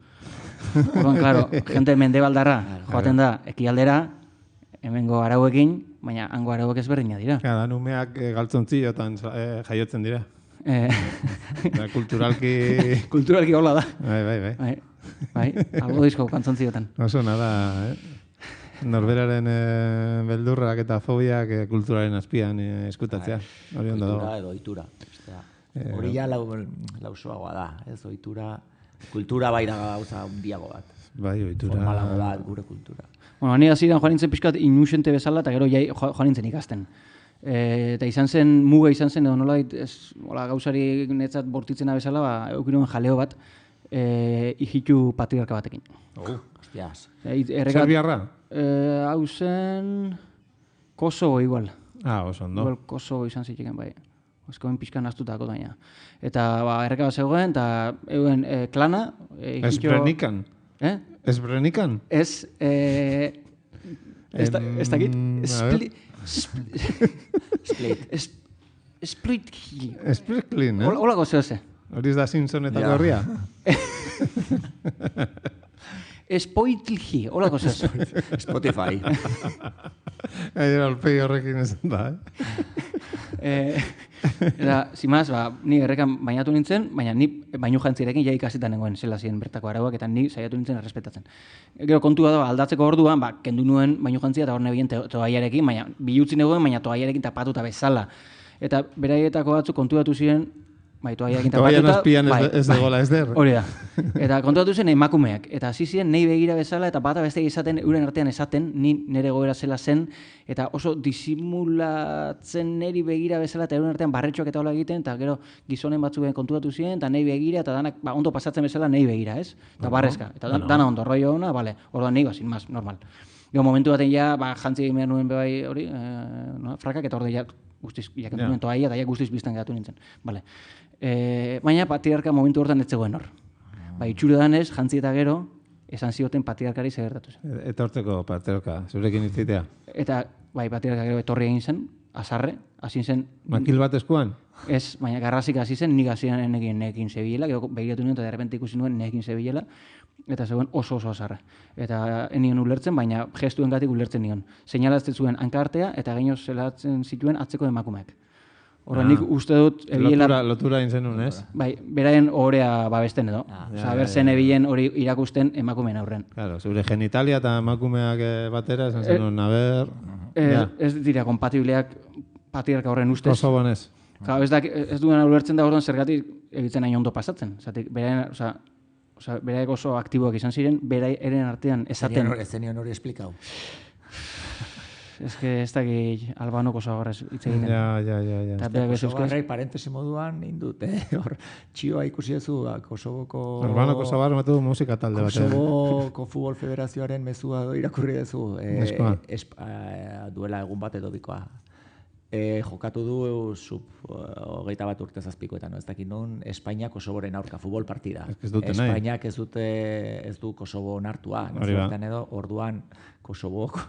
Orduan, klaro, gente mendebaldarra joaten da ekialdera, hemengo arauekin, baina hango arauek ezberdina dira. Gara, numeak galtzontziotan jaiotzen dira. Kulturalki... Kulturalki hola da. Bai, algo dizko kantzontziotan. Oso nada, norberaren beldurrak eta fobiak kulturaren azpian eskutatzea. Hori ondo dago. Ohitura edo ohitura. Hori ja lausoagoa da, ez ohitura. Kultura bai da gauza handiago bat. Bai, ohitura. Formalago bat, gure kultura. Bueno, ni hasieran joan nintzen pixkat inusente bezala, eta gero joan nintzen ikasten. Eta muga izan zen, edo nolabait, gauzari netzat bortitzena bezala, eukinuen jaleo bat, hijitu patriarka batekin. Hostias. Serbiarra? Hau zen... Kosovo igual. Oso ondo. Igual Kosovo izan zitzeken, bai. Azkoen pixkan aztutako daina. Eta erreka bat zegoen, eta euen klana... Esbrenikan? Esbrenikan? Ez... Ez dakit... Splitki. Splitlin, eh? Olako zehose. Hori da Simpson eta gorria? Spoitlgi, olako zehose. Spotify. Era olpegi horrekin ez da, Eta, zimaz, ni errekan bainatu nintzen, baina ni bainu jantzirekin ja ikasitan nengoen zela ziren bertako arauak, eta ni saiatu nintzen errespetatzen. Gero kontua da, aldatzeko orduan, kendu nuen bainu jantzia eta hor nebien toaiarekin, baina bilutzi negoen, baina toaiarekin tapatuta bezala. Eta beraietako batzuk kontuatu ziren, toaiarekin tapatuta... Toaian azpian ez dagoela ez der. Hori da. Eta kontuatu zen emakumeak. Eta hasi ziren nei begira bezala, eta bata beste izaten, euren artean esaten, ni nire goera zela zen, eta oso disimulatzen niri begira bezala, eta euren artean barretxoak eta hola egiten, eta gero gizonen batzuk kontuatu ziren, eta nei begira, eta danak ondo pasatzen bezala nei begira, ez? Eta barrezka. Eta dana ondo, rollo ona, bale, orduan nahi sin más, normal. Gero momentu baten ja, jantzi egin behar nuen bebai hori, frakak, eta orde ja, guztiz, jakentu nuen toaia, eta ja guztiz biztan geratu nintzen. Bale. Baina patriarka momentu hortan ez zegoen hor. Itxure danez, jantzi eta gero, esan zioten patriarkari zegertatu zen. Eta hortzeko patriarka, zurekin itzitea? Eta, patriarka gero etorri egin zen, azarre, hasi zen... Makil bat eskuan? Ez, baina garrazik hasi zen, nik hasi nekin zebilela, gero begiratu nuen eta derrepente ikusi nuen nekin zebilela, eta zegoen oso azarre. Eta enion ulertzen, baina gestuengatik ulertzen nion. Seinalatzen zuen hankartea eta gaino zelatzen zituen atzeko emakumeak. Horren nik uste dut... Lotura inzenun, ez? Bai, beraien ohorea babesten edo. Berzen ebilen hori irakusten emakumeen aurren. Claro, zure genitalia eta emakumeak batera, esan zenun, Ez dira kompatibleak patriarka horren ustez. Kosovon ez. Ez duen ulertzen da orduan zergatik egitzen hain ondo pasatzen. Beraik oso aktiboak izan ziren, beraien artean esaten... Ez zenion hori esplikau. Ez que ez dakit albanoko zagarrez hitz egiten. Ja. Kosovarrei parentesi moduan indut, hor txioa ikusi ezu Kosovoko... Albanoko zagar metu musika talde bat. Kosovoko Futbol Federazioaren mezua irakurri dezu. Duela egun bat edo bikoa. Jokatu du hogeita bat urte zazpikoetan, ez dakit non, Espainiak Kosovoren aurka futbol partida. Espainiak ez du Kosovo onartua. Orduan Kosovok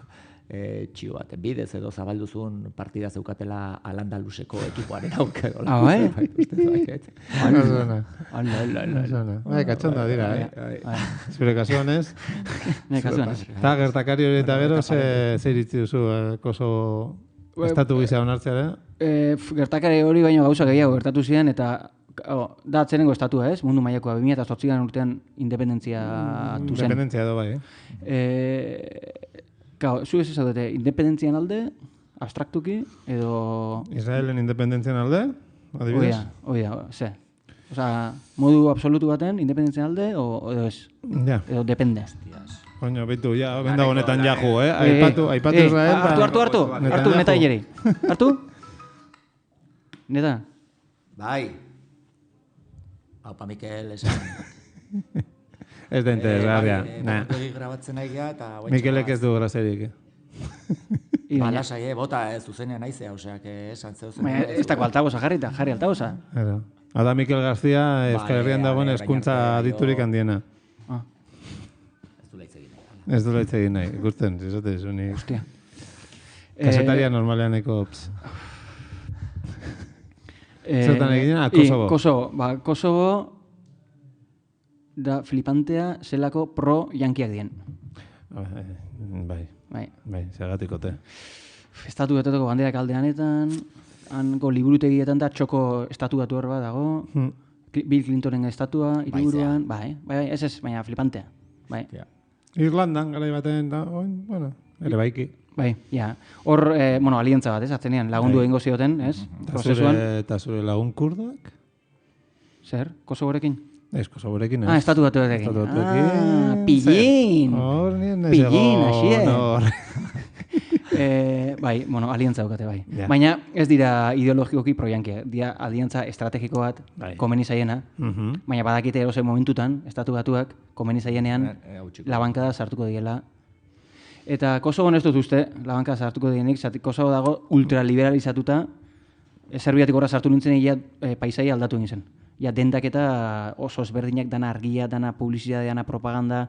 txio bat, bidez edo zabalduzun partida zeukatela Al-Andaluseko ekipoaren aurka edo. Katxonda dira, Zure kasuan ez? Eta gertakari hori eta gero, zer iritzi duzu Kosovo estatu gizea onartzea, Gertakari hori baino gauza gehiago gertatu ziren, eta da atzenengo estatua, ez? Mundu mailakoa, 2008 urtean independentzia zen. Independentzia edo bai, zu ez ezaudete, independentzian alde, abstraktuki, edo... Israelen independentzian alde, adibidez? Oida, ze. Modu absolutu baten, independentzian alde, edo ez? Edo depende. Koño, bitu, ja, benda honetan jahu, Aipatu Israel... Hartu, neta hileri. Hartu? Neta? Bai. Haupa Mikel, esan... Ez da interesgarria. Grabatzen nahi geha eta... Mikelek ez du grazerik. Balasai, bota zuzenean naizea, oseak esan zeuzen. Ez dako altaboza jarri altaboza. Ada Mikel García Euskal Herrian dagoen eskuntza aditurik handiena. Ez dut hitz egin nahi, ikusten, zizate zuni. Hostia. Kasetaria normaleaneko... Zertan egin Kosovo. Kosovo da flipantea zelako pro-yankiak dien. Bai, segatikote. Estatu beteteko banderak aldeanetan, hanko liburutegietan da txoko estatu batu bat dago, Bill Clintonen estatua, hiriburuan, bai, ez, baina flipantea. Bai. Irlandan, garai baten, bueno, ere baiki. Bai, ja. Hor, aliantza bat, ez, atzenean, lagundu egingo zioten, ez, prozesuan. Eta zure lagun kurdoak? Zer, Kosovorekin? Ez, Kosovorekin, ez. Estatu batuetekin. Pillin! Pillin, aixie. Bai, aliantza daukate, bai. Yeah. Baina ez dira ideologikoki pro-yankiak, dira aliantza estrategiko bat, komeni zaiena, baina badakite erozen momentutan, estatu batuak, komeni zaienean, labankada sartuko diela. Eta Kosovon ez dut uste, labankada sartuko dienik, Kosovo dago ultraliberalizatuta, Serbiatik horra sartu nintzen paisaia aldatu nintzen. Ja, dendak eta oso ezberdinak, dana argia, dana publizidade, dana propaganda,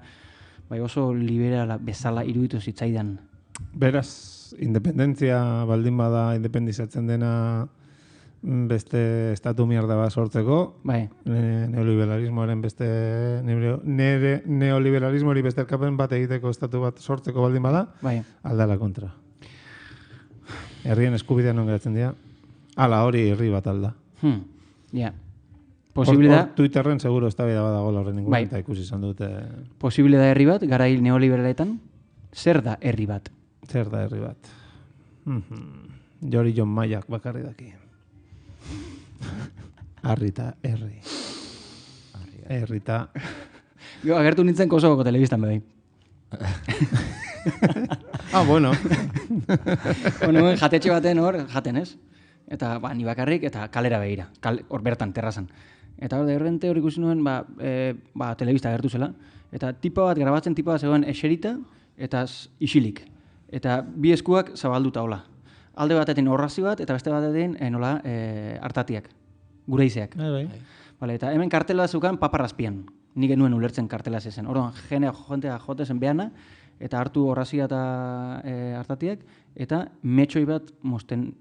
bai oso liberala bezala iruditu zitzaidan. Beraz, independentzia baldin bada independizatzen dena beste estatu mierda bat sortzeko, neoliberalismoaren beste neoliberalismoari beste erkapen bat egiteko estatu bat sortzeko baldin bada, aldala kontra. Herrien eskubidean non geratzen dira, ala hori herri bat alda. Ja. Posibilidad... Twitterren seguro ez da bida badagoela horren inguruan, eta ikusi izan dute... Posibilidad herri bat, garail neoliberaletan, zer da herri bat? Zer da herri bat? Jori Jon Maiak bakarri daki. Arrita, herri. Herrita... Agertu nintzen Kosovoko telebistan bebai. Bueno. Jatetxe baten hor, jaten ez? Eta ni bakarrik, eta kalera behira. Hor bertan, terrazan. Eta hor, derrente hor ikusi nuen, telebista agertu zela. Eta grabatzen tipa bat zegoen eserita, eta isilik. Eta bi eskuak zabalduta hola. Alde batetin horrazi bat, eta beste batetin hartatiak. Gure izeak. Eta hemen kartela zeukan paparrazpian. Nik genuen ulertzen kartela zezen. Orduan, jentea jotezen behana, eta hartu horrazia eta hartatiak, eta metxoi bat mosten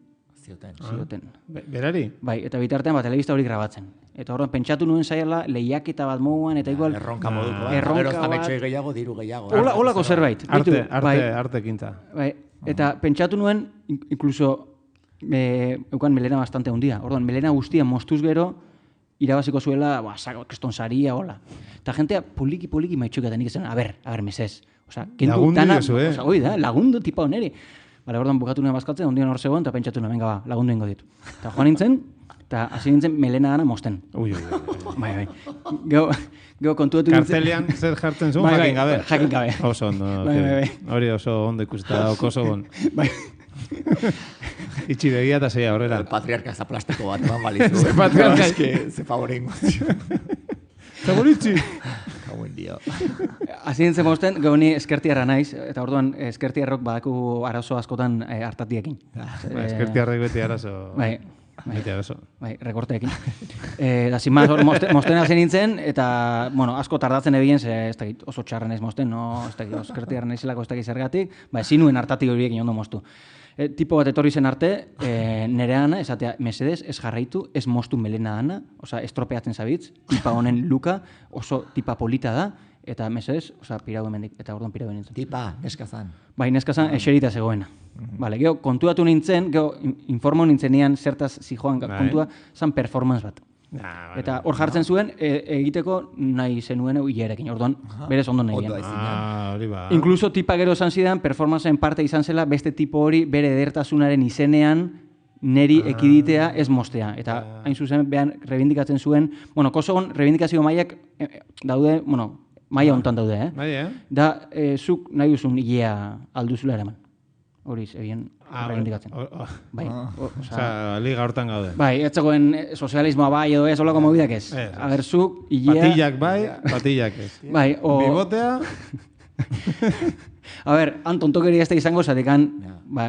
zioten. Berari? Bai, eta bitartean telebista hori grabatzen. Eta horren pentsatu nuen zaiala, lehiaketa bat moguan, eta igual... Erronka moduko bat. Erronka bat. Metxoi gehiago, diru gehiago. Holako zerbait. Arte kinta. Eta pentsatu nuen, inkluso, eukan melena bastante hundia. Orduan, melena guztia mostuz gero, irabaziko zuela, keston saria, hola. Eta jentea poliki maitxuketan nik esan, a ber, mesez. Lagundu diozu, lagundu tipa honeri. Bale, orduan bukatu nuen bazkatzen, ondion hor zegoen, eta pentsatu nuen, venga lagundu ingo ditu. Eta joan nintzen, eta hasi nintzen melena gana mosten. Bai. Geo kontuetu nintzen... Kartelian zer jartzen zuen, jakin gabe. Jakin gabe. Oso ondo. Hori oso ondo ikusita dago Kosovon. Bai. Itxi begia eta zeia horrela. Patriarka ez aplasteko bat, eman balizu. Patriarka. Ze favorin. Favoritzi. Hasi nintzen mosten, gehoni eskertiarra naiz, eta orduan eskertiarrok badaku arazo askotan hartatiekin. Eskertiarrek beti arazo. Bai, rekorteekin. Da, sin más, mosten hasi nintzen, eta, asko tardatzen ebien, ez dakit oso txarra naiz mosten, ez dakit eskertiarra naizilako ez dakit zergatik, zinuen hartati horiekin ondo moztu. Tipo bat etorri zen arte, nere ana, esatea, mesedez, ez jarraitu, ez mostu melena dana, estropeatzen zabitz, tipa honen luka, oso tipa polita da, eta mesedez, pirau emendik, eta orduan pirau nintzen. Tipa, neskazan. Bai, neskazan, eserita zegoena. Bale, geho, kontuatu nintzen, geho, informo nintzen nian zertaz zijoan kontua, zan performance bat. Eta hor jartzen zuen, egiteko nahi zenuen hilerekin, orduan, berez ondo nahi gian. Inkluso tipa gero esan zidan, performanceen parte izan zela, beste tipo hori bere edertasunaren izenean neri ekiditea ez mostea. Eta hain zuzen, behan, rebindikatzen zuen, Kosovon rebindikazio mailak daude, maila hontan daude, da, zuk nahi duzun hilea alduzula eraman. Horiz, egin rebindikatzen. Bai. Liga hortan gaude. Bai, etzegoen sozialismoa bai edo ez, holako mobidak ez. Aberzuk, hilea... Patillak bai, patillak ez. Bai, o... Bibotea... A ber, tontokeria ez da izango, zatekan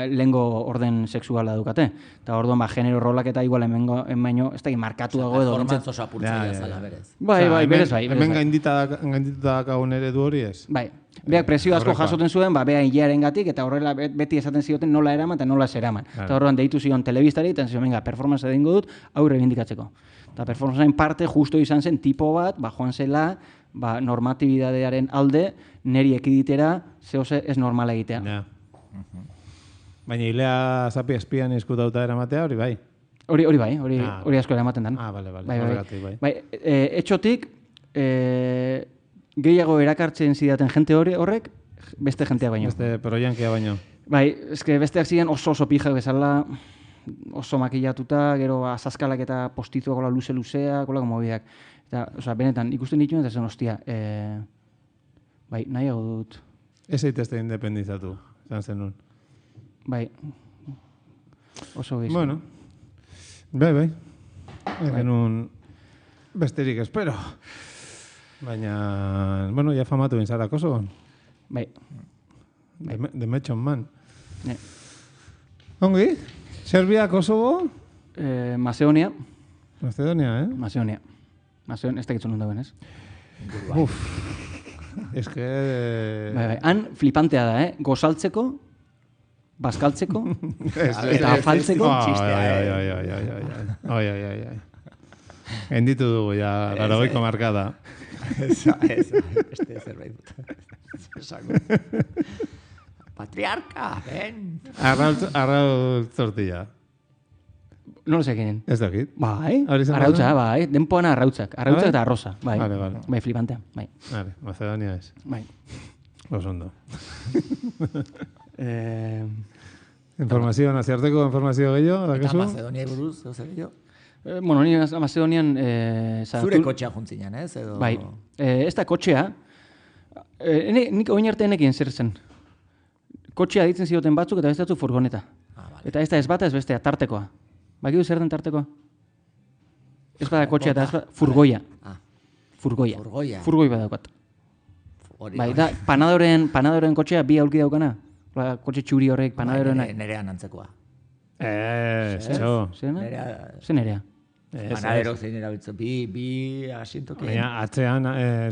lehengo orden sexuala dukate. Eta orduan, genero rolak eta igual baino, ez da markatu dago edo. Performance oso apurtzaia zala, berez. Bai, berez bai. Hemen gaindita dakagun eredu hori ez? Bai, Beak presio asko jasoten zuen, bea hilarengatik, eta horrela beti esaten zioten nola eraman eta nola zeraman. Eta horrean deitu zion telebistari, eta zion, venga, performance egingo dut, aurre bindikatzeko. Eta performancearen parte justo izan zen tipo bat, joan zela, normatibidadearen alde, neri ekiditera, zehose ez normala egitea. Ja. Baina hilea zapi espian izkutauta eramatea, hori bai? Hori bai, hori asko eramaten den. Bale. Bai, etxotik, gehiago erakartzen zidaten jente horrek, beste jentea baino. Beste proiankia baino. Bai, eske besteak ziren oso pijak bezala, oso makillatuta, gero azazkalak eta postizuak kola luze-luzeak, kola mobideak. Eta, benetan, ikusten dituen, eta zen, ostia, bai, nahiago dut. Ez eitezte independizatu, zan zenun. Bai, oso gehiago. Bueno, bai. Genuen besterik espero. Baina, bueno, ja famatu bintzara Kosovoan. Bai. The Mechon Man. Ongi? Serbia, Kosovo? Macedonia. Macedonia, Macedonia, ez tekitzen nun dauen, ez? Ez que... Bai. Han flipantea da, gozaltzeko, bazkaltzeko, eta afaltzeko. Ai. Enditu dugu, ja, larogeiko markada. Beste zerbait. Patriarka, ben! Arraul tortilla. No lo sé quién. Ez dakit. Bai, arrautza, bai. Denpoana arrautzak. Arrautzak eta arroza, bai. Vale. Bai, flipantea, bai. Vale, Macedonia ez. Bai. Osondo. Informazio, naziarteko informazio gehiago, eta Macedonia buruz, zer gehiago? Bueno, ni Macedonian... Zure kotxea juntzinean, ez? Bai. Ez da kotxea. Nik oin arte enekin zer zen. Kotxea ditzen zioten batzuk eta beste batzuk furgoneta. Eta ez da ez bata ez bestea, tartekoa. Bakidu zer den tartekoa? Ez bada kotxea eta ez bada... Furgoia. Furgoia. Furgoi badaukat. Bai, da, panadoren kotxea bi aulki daukana. Kotxe txuri horrek panadoren... Nerean antzekoa. Zer nerea? Panadero zein erabiltzen, bi asientoki. Baina, atzean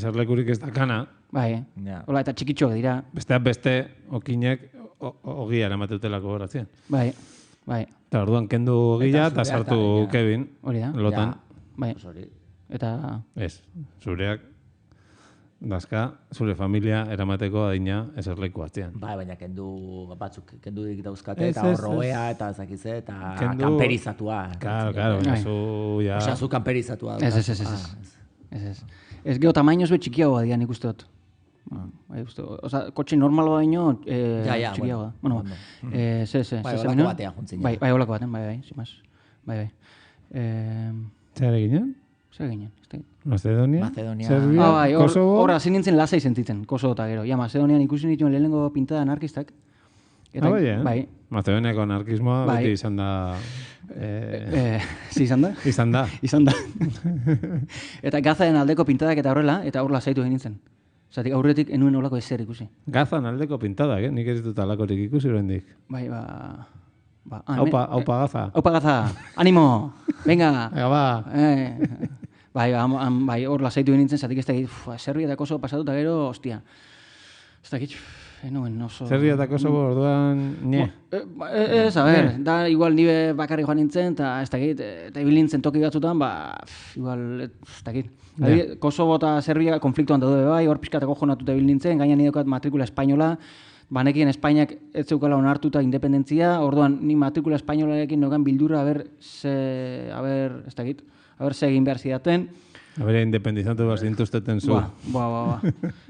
zerlekurik ez dakana. Bai, hola, eta txikitxoak dira. Besteak beste, okinek ogia eramatetelako horatzen. Bai. Eta orduan kendu ogia eta sartu Kevin. Hori da. Lotan. Bai. Eta... Ez, zureak dazka, zure familia eramateko adina eserleku atzean. Bai, baina batzuk kendu dik dauzkate, eta horrogea, eta ezakize, eta kamperizatua. Claro, zu kamperizatua. Ez geho tamainoz be txikiagoa dian ikuste dut. Osa, kotxe normalo baino txikiagoa. Bueno, olako batean juntzen. Bai, olako batean, bai, bai. Zer eginen? Zer eginen? Macedonia? Serbia? Kosovo? Horra, zin nintzen lasai sentitzen, Kosovo eta gero. Ja, Macedonian ikusi nituen lehenengo pintada anarkistak. Bai. Macedoniako anarkismoa beti izan da... Izan da? Izan da. Eta Gazaren aldeko pintadak eta horrela, eta hor lasaitu egin nintzen. Zatik, aurretik enuen olako ezer ikusi. Gazan aldeko pintadak, nik ez dut alakorik ikusi horrendik. Bai, Aupa Gaza. Aupa Gaza, animo, venga. Ba. Bai, hor lasaitu nintzen, zatik ez dakit, Serbia eta Kosovo pasatu eta gero, hostia. Ez dakit, enuen oso... Serbia eta Kosovo orduan, nie. Ez, a ber, da igual nire bakarri joan nintzen, eta ez dakit, eta ibil nintzen toki batzutan, igual, ez dakit. Kosovo eta Serbia konfliktuan daude bai, hor pixkatako jonatuta ibil nintzen, gaina nire dokat matrikula espainola, banekien Espainiak ez zeukala onartuta independentzia, orduan ni matrikula espainolarekin nogan bildura, ez dakit, ze egin behar zidaten. Independizantu behar zintuzteten zu.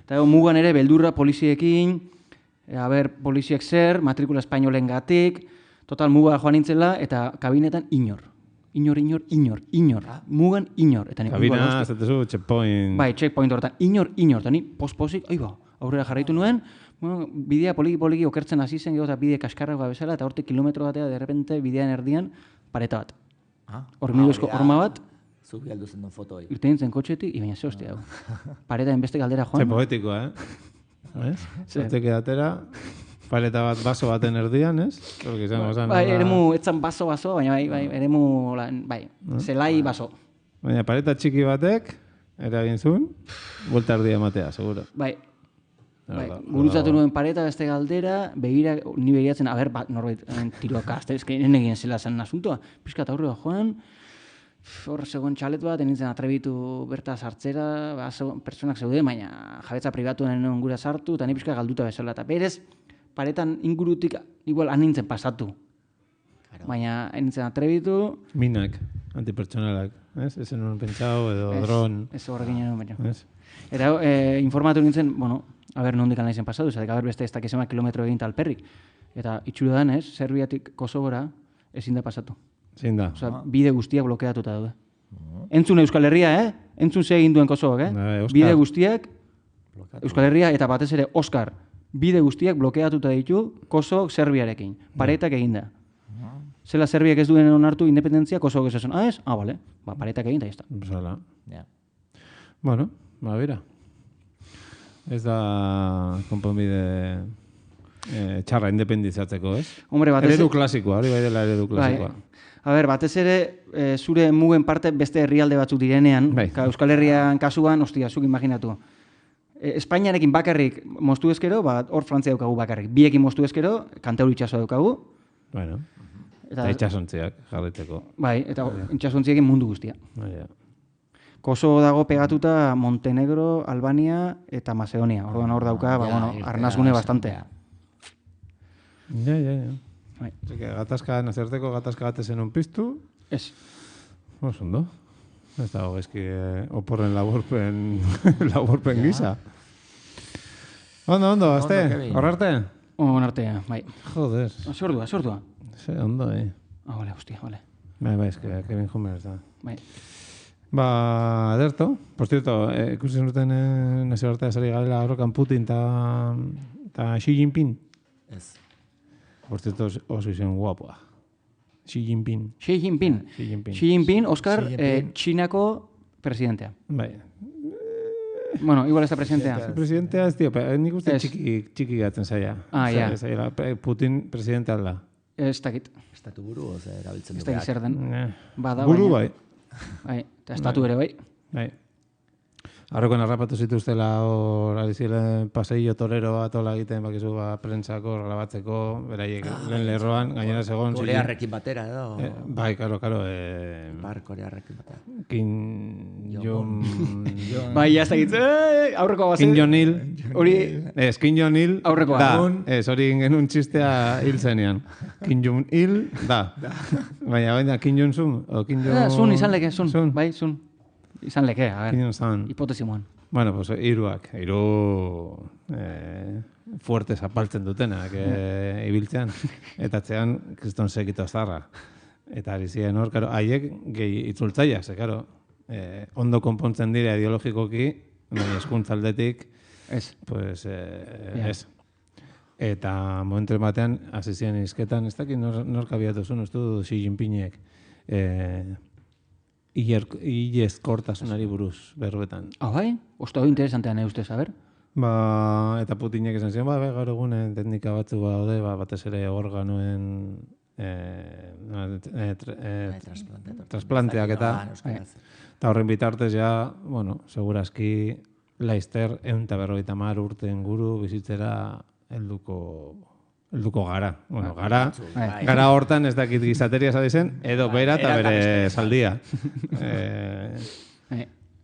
Eta mugan ere, beldurra poliziekin, poliziek zer, matrikula espainolen gatik, total muga joan nintzela, eta kabinetan inor. Inor. Mugan inor. Kabina, zatezu, checkpoint. Bai, checkpoint horretan. Inor. Eta ni pospozik, aurrera jarraitu nuen, bidea poliki okertzen hasi zen, eta bide kaskarragoa bezala, eta hortik kilometro batea, de repente, bidean erdian, pareta bat. Hormiguzko horma bat. Zuk galdu zen duen foto hori. Irte nintzen kotxetik, baina ze hostia. Pareta enbeste galdera joan. Ze poetikoa, Zortek edatera, pareta bat baso baten erdian, ez? Bai, eremu, etzan baso, baina bai, eremu, zelai baso. Baina pareta txiki batek, eragin zuen, buelta erdia matea, seguro. Bai. Gurutzatu nuen pareta beste galdera, ni begiratzen, norbait tiroak azte, nenegien zela zen asuntoa, pixkat aurrera joan, hor zegoen txalet bat, enintzen atrebitu berta sartzera, pertsonak zeude, baina jabetza pribatuan nuen gura sartu, eta ni pixka galduta bezala, eta berez, paretan ingurutik igual anintzen pasatu. Baina enintzen atrebitu... Minak, antipertsonalak, ez? Ezen nuen pentsau, edo dron... Ez horrekin nuen pentsau. Eta informatu nintzen, nondik anaizen pasatu, zatek, beste ez dakizema kilometro egin talperrik. Eta itxuro dan, Serbiatik Kosovora ezin da pasatu. Zein da? Bide guztiak blokeatuta daude. Entzun Euskal Herria, Entzun ze egin duen Kosovok, Bide guztiak, Euskal Herria eta batez ere Oskar, bide guztiak blokeatuta ditu Kosovok Serbiarekin. Paretak eginda. Zela Serbiak ez duen onartu independentzia, Kosovok ez esan. Ez? Bale. Paretak eginda, ez da. Zala. Bueno, bera. Ez da konponbide txarra independizatzeko, ez? Eredu klasikoa, hori bai dela eredu klasikoa. Batez ere, zure mugen parte beste herrialde batzuk direnean, Euskal Herrian kasuan, zuk imaginatu. Espainiarekin bakarrik moztu ezkero, hor Frantzia daukagu bakarrik. Biekin moztu ezkero, Kantauri itxasoa daukagu. Bueno, eta itxasontziak jarriteko. Eta itxasontziekin mundu guztia. Kosovo dago pegatuta Montenegro, Albania eta Macedonia. Orduan hor dauka, arnazgune bastante. Nazerteko gatazka bat ezen piztu. Ez. Ondo. Ez dago ezki oporren laburpen gisa. Ondo, azte, horrarte? Horrarte, bai. Joder. Sordua. Ze, ondo, Vale, hostia, vale. Bai, ez que Kevin Homer ez da. Bai. Ederto. Por cierto, ikusi zenuten nazio artea zari garela horrokan Putin eta Xi Jinping. Ez. Por cierto, oso izen guapoa. Xi Jinping, Oskar, Txinako presidentea. Bai. Igual ez da presidentea. Presidentea ez dio, nik uste txiki gatzen zaila. Putin presidentea alda. Ez dakit. Estatu buru, erabiltzen du. Ez dakit zer den. Buru bai. Eta estatu ere bai. Bai. Arrokoan harrapatu zituztela hor arizilen paseillo torero bat ola egiten bakizu prentsako grabatzeko, beraiek lehen lerroan, gainera segon... Korearrekin batera edo... Bai, karo. Korearrekin batera. Kim Jong... Bai, jaztakitz, aurreko bazen... Kim Jong-il. Ez, Kim Jong-il aurreko da. Ez, hori genuen txistea hil zenean. Kim Jong-il da. Baina, Kim Jong-sun? Sun, izan leke, sun. Bai, sun. Izan leke, hipotesi moan. Bueno, pues hiru fuerte zapaltzen dutenak ibiltzean. Eta atzean, kriston sekito zarra. Eta ari ziren hor, haiek gehi itzultzaiak, ondo konpontzen dira ideologikoki, baina eskuntzaldetik, pues, ez. Eta momentu batean, hasi ziren izketan, ez dakit nork abiatu zuen, ez du Xi Jinpingek, ilezkortasunari buruz, berruetan. Bai? Osta hori interesantean ustez, a ber? Eta Putinek esan ziren, gaur egunen teknika batzu daude, batez ere organoen trasplanteak eta horren bitartez ja, segurazki laizter 150 urte inguru bizitzera helduko gara. Gara hortan ez dakit gizateria zen, edo bera eta bere zaldia.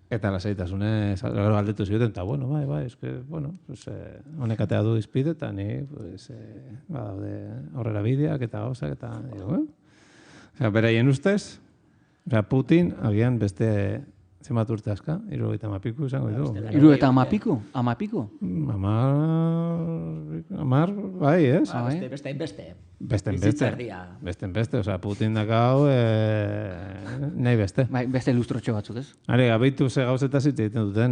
Eta lasaitasune galdetu zioten, eta bai, honek atea du izpide, eta ni horrela bideak eta gauzak, eta beraien ustez, Putin agian beste zenbat urte aska, 70 izango ditu. 70? Amapiko? Amar, bai, ez? Beste. Beste, oza, Putin dakau nahi beste. Bai, beste ilustrotxo batzuk, ez? Hale, gabeitu ze gauzetaz hitz egiten duten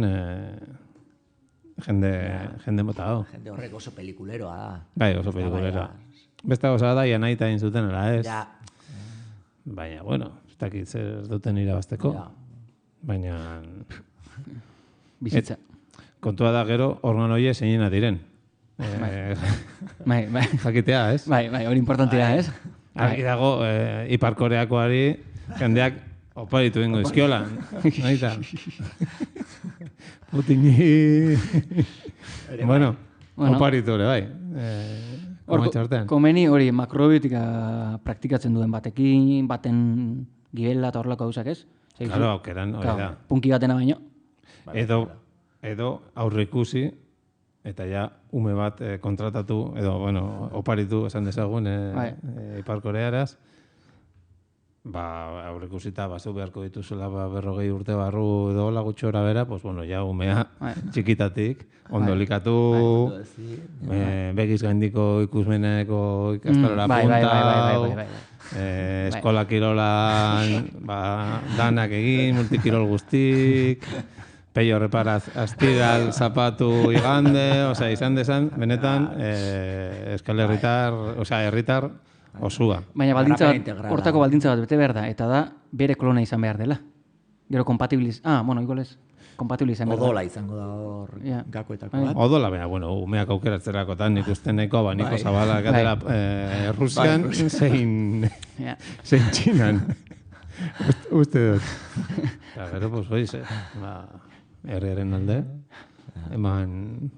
jende mota hau. Jende horrek oso pelikuleroa da. Bai, oso pelikuleroa. Beste gauza da, naita egin zuten, ez? Baina, ez dakit zer duten irabazteko. Baina... Bizitza. Kontua da gero, organ horiek zeinena diren. Bai. Jakitea, ez? Bai, hori importantea, ez? Argi dago, Ipar Koreakoari jendeak oparitu ingo izkiola. Naita. Putini... Bueno, Oparitu ere, bai. Komeni hori makrobiotika praktikatzen duen batekin, baten gibela eta horrelako gauzak ez? Claro, aukeran, hori da. Punki batena baino. Edo aurreikusi, eta ja ume bat kontratatu, edo, oparitu esan dezagun Ipar Korearaz, aurreikusita, zu beharko dituzula 40 urte barru edo lagutxora bera, ja umea txikitatik, ondo likatu, begiz gaindiko ikusmeneko ikastarora punta, eskola kirolan danak egin, multikirol guztik, peio reparaz astiral, zapatu igande, izan desan, benetan, Euskal Herritar osua. Baina hortako baldintza bat bete behar da, eta da bere klona izan behar dela. Gero kompatibiliz, igual ez, kompatibiliz izan behar da. Odola izango da hor gakoetako bat. Odola, baina, umeak aukeratzerakotan ikusteneko, Niko Zabala gatera Rusian, zein Txinan. Uste dut. Gero, pues, herriaren alde, eman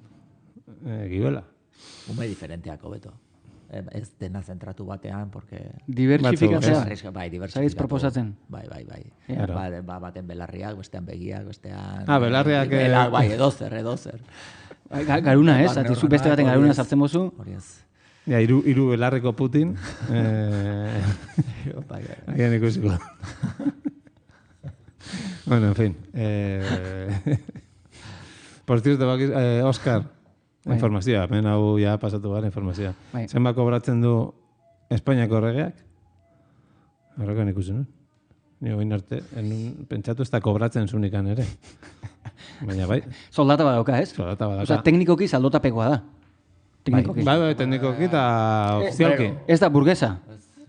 gibela. Ume diferenteako beto. Ez dena zentratu batean, porque... Diversifikatzea. Bai, Zaiz proposatzen. Bai. Baten belarriak, bestean begiak, bestean... Belarriak... Bai, edozer. Garuna, ez? Atizu beste baten garuna sartzen bozu. Hori ez. Ja, iru belarreko Putin. Agian ikusiko. Bueno, en fin. Por cierto, Óscar, informazioa, hemen hau ja pasatu gara informazioa. Zenbat kobratzen du Espainiako erregeak? Horrekan ikusi nuen. Ni oin arte, pentsatu ez da kobratzen zunikan ere. Baina bai. Soldata badauka, ez? Soldata badauka. Osa, teknikoki saldotapekoa da. Teknikoki. Bai, teknikoki eta ofizialki. Ez da burgesa.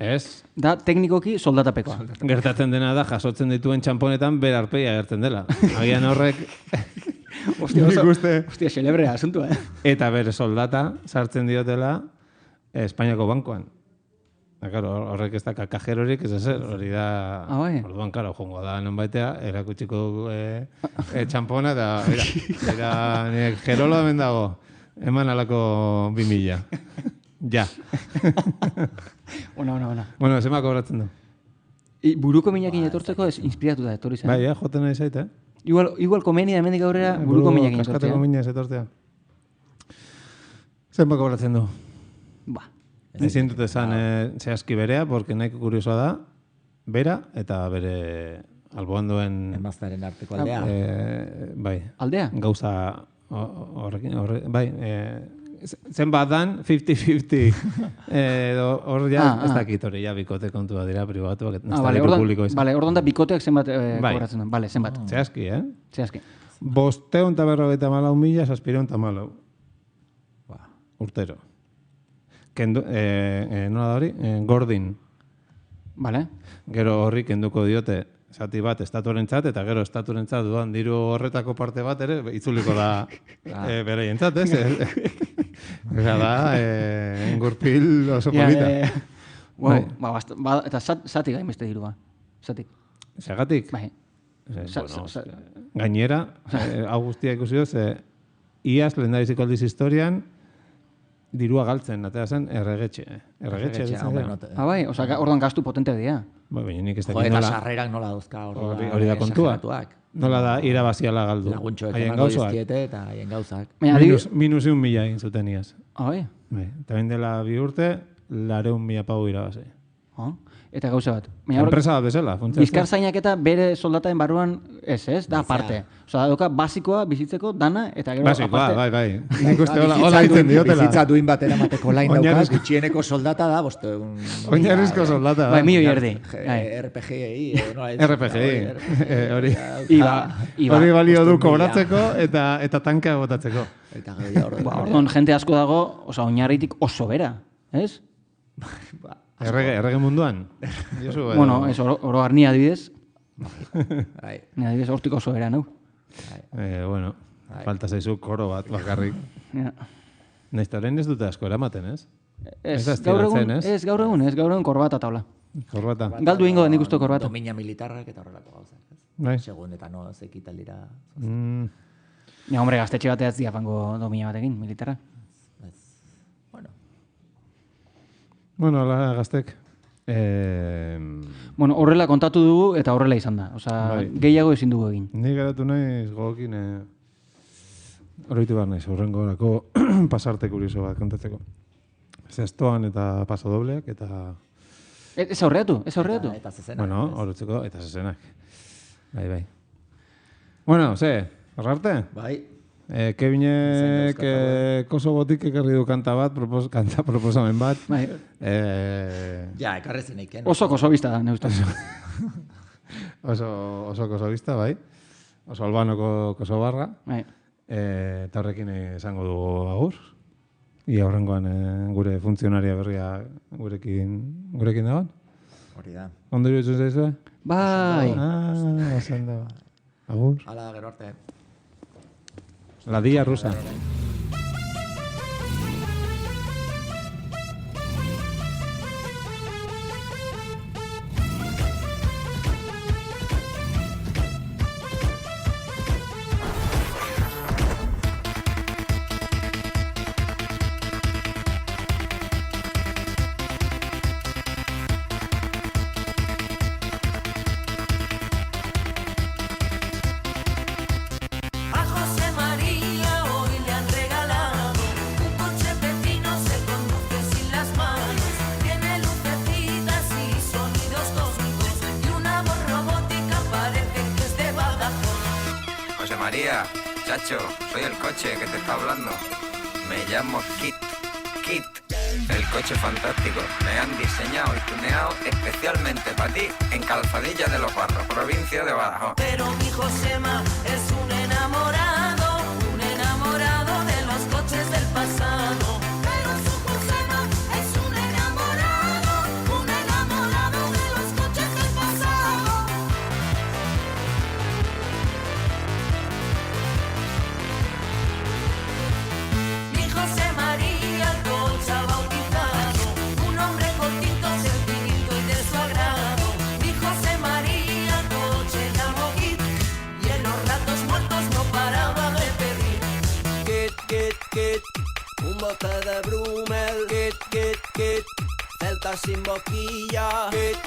Ez. Da teknikoki soldatapekoa. Gertatzen dena da, jasotzen dituen txamponetan berarpeia gertzen dela. Agian horrek... Hostia, celebrea asuntua, Eta bere soldata sartzen diotela Espainiako bankoan. Horrek ez da kakajerorik, ez ezer, hori da... Orduan, jongo da nonbaitea, erakutsiko txampona, eta jerolo hemen dago, eman alako 2000. Ja. Ona. Bueno, zema kobratzen du. Buruko minakin etortzeko ez inspiratu da, etorri zen. Bai, joten nahi zaite, Igual komenia hemendik aurrera buruko minakin etortzea. Kaskateko minaz etortzea. Zenba kobratzen du? Ezin dut esan zehazki berea, porque nahiko kuriosoa da, bera eta bere alboan duen... Emaztaren arteko aldea. Bai. Aldea? Gauza horrekin, bai. Zenbat dan, 50-50. Hor ja, ez dakit hori, ja bikote kontua dira, pribatuak, ez da diru publiko izan. Bale, orduan da bikoteak zenbat kobratzen duen. Bale, zenbat. Zehazki, Zehazki. 554.000, 604.000. Urtero. Nola da hori? Gordin. Bale. Gero horri kenduko diote zati bat estatuarentzat, eta gero estatuarentzat duan diru horretako parte bat ere, itzuliko da bereientzat, ez? Eta da, engurpil oso polita. Eta zatik gain beste dirua. Zatik. Zagatik? Bai. Gainera, hau guztia ikusi duz, iaz lehendabiziko aldiz historian, dirua galtzen, atea zen, erregetxe. Bai, orduan gastu potente dira. Baina nik ez dakit nola... Eta sarrerak nola dauzka hori da kontua. Nola da irabaziala galdu. Laguntxoek emango dizkiete eta haien gauzak. Minus 1.000 egin zuten iaz. Bai. Eta bain dela 2 urte, 100.000 pau irabazi. Eta gauza bat. Enpresa bat bezala. Bizkarzainak eta bere soldataen barruan ez, da aparte. Osa, doka basikoa bizitzeko dana eta gero aparte. Basikoa, bai. Nik uste hola ditzen diotela. Bizitza duin batera mateko lain daukaz, gutxieneko soldata da, boste... Oinarrizko soldata. Bai, milio erdi. RPGI. Hori balio du kobratzeko eta tankea botatzeko. Orduan, jente asko dago, osa, oinarritik oso bera, ez? Errege munduan? Bueno, ez oro arni adibidez. Ni adibidez hortiko oso era, nau. Bueno, falta zaizu koro bat bakarrik. Naizta horrein ez dute asko eramaten, ez? Ez, gaur egun korbata taula. Korbata. Galdu ingo den ikustu korbata. Domina militarrak eta horrelako gauzak. Segun eta no zekitaldira. Ja, hombre, gaztetxe bateaz diafango domina batekin, militarra. Bueno, la gaztek. Bueno, horrela kontatu dugu eta horrela izan da. Osea, gehiago ezin dugu egin. Ni geratu naiz gogokin oroitu behar naiz, horrengo orako pasarte kurioso bat kontatzeko. Zestoan eta paso dobleak eta... Ez aurreatu? Eta zezenak. Bueno, horretzeko eta zezenak. Bai. Bueno, horrarte? Bai. Kevinek Kosovotik ekarri du kanta proposamen bat. Bai. Ja, ekarri zineiken. Oso kosovista da, neustaz. Oso kosovista, bai. Oso albanoko kosobarra. Bai. Eta horrekin esango dugu agur. Ia horrengoan gure funtzionaria berria gurekin dagoen. Hori da. Ondo iruditzen zaizu? Bai. Ondo. Agur. Hala, gero arte. La Día Rusa. María, chacho, soy el coche que te está hablando. Me llamo Kit. El coche fantástico. Me han diseñado y tuneado especialmente para ti en Calzadilla de los Barros, provincia de Badajoz. Pero mi Josema es un enamorado de los coches del pasado. Pero su Josema es un enamorado de los coches del pasado. Mi José María el coche ha bautizado, un hombre cortito, sencillito y de su agrado. Mi José María el coche llamó Kit y en los ratos muertos no paraba de pedir. Kit, un bote de Brumel. Kit, Celta sin boquilla. Kit,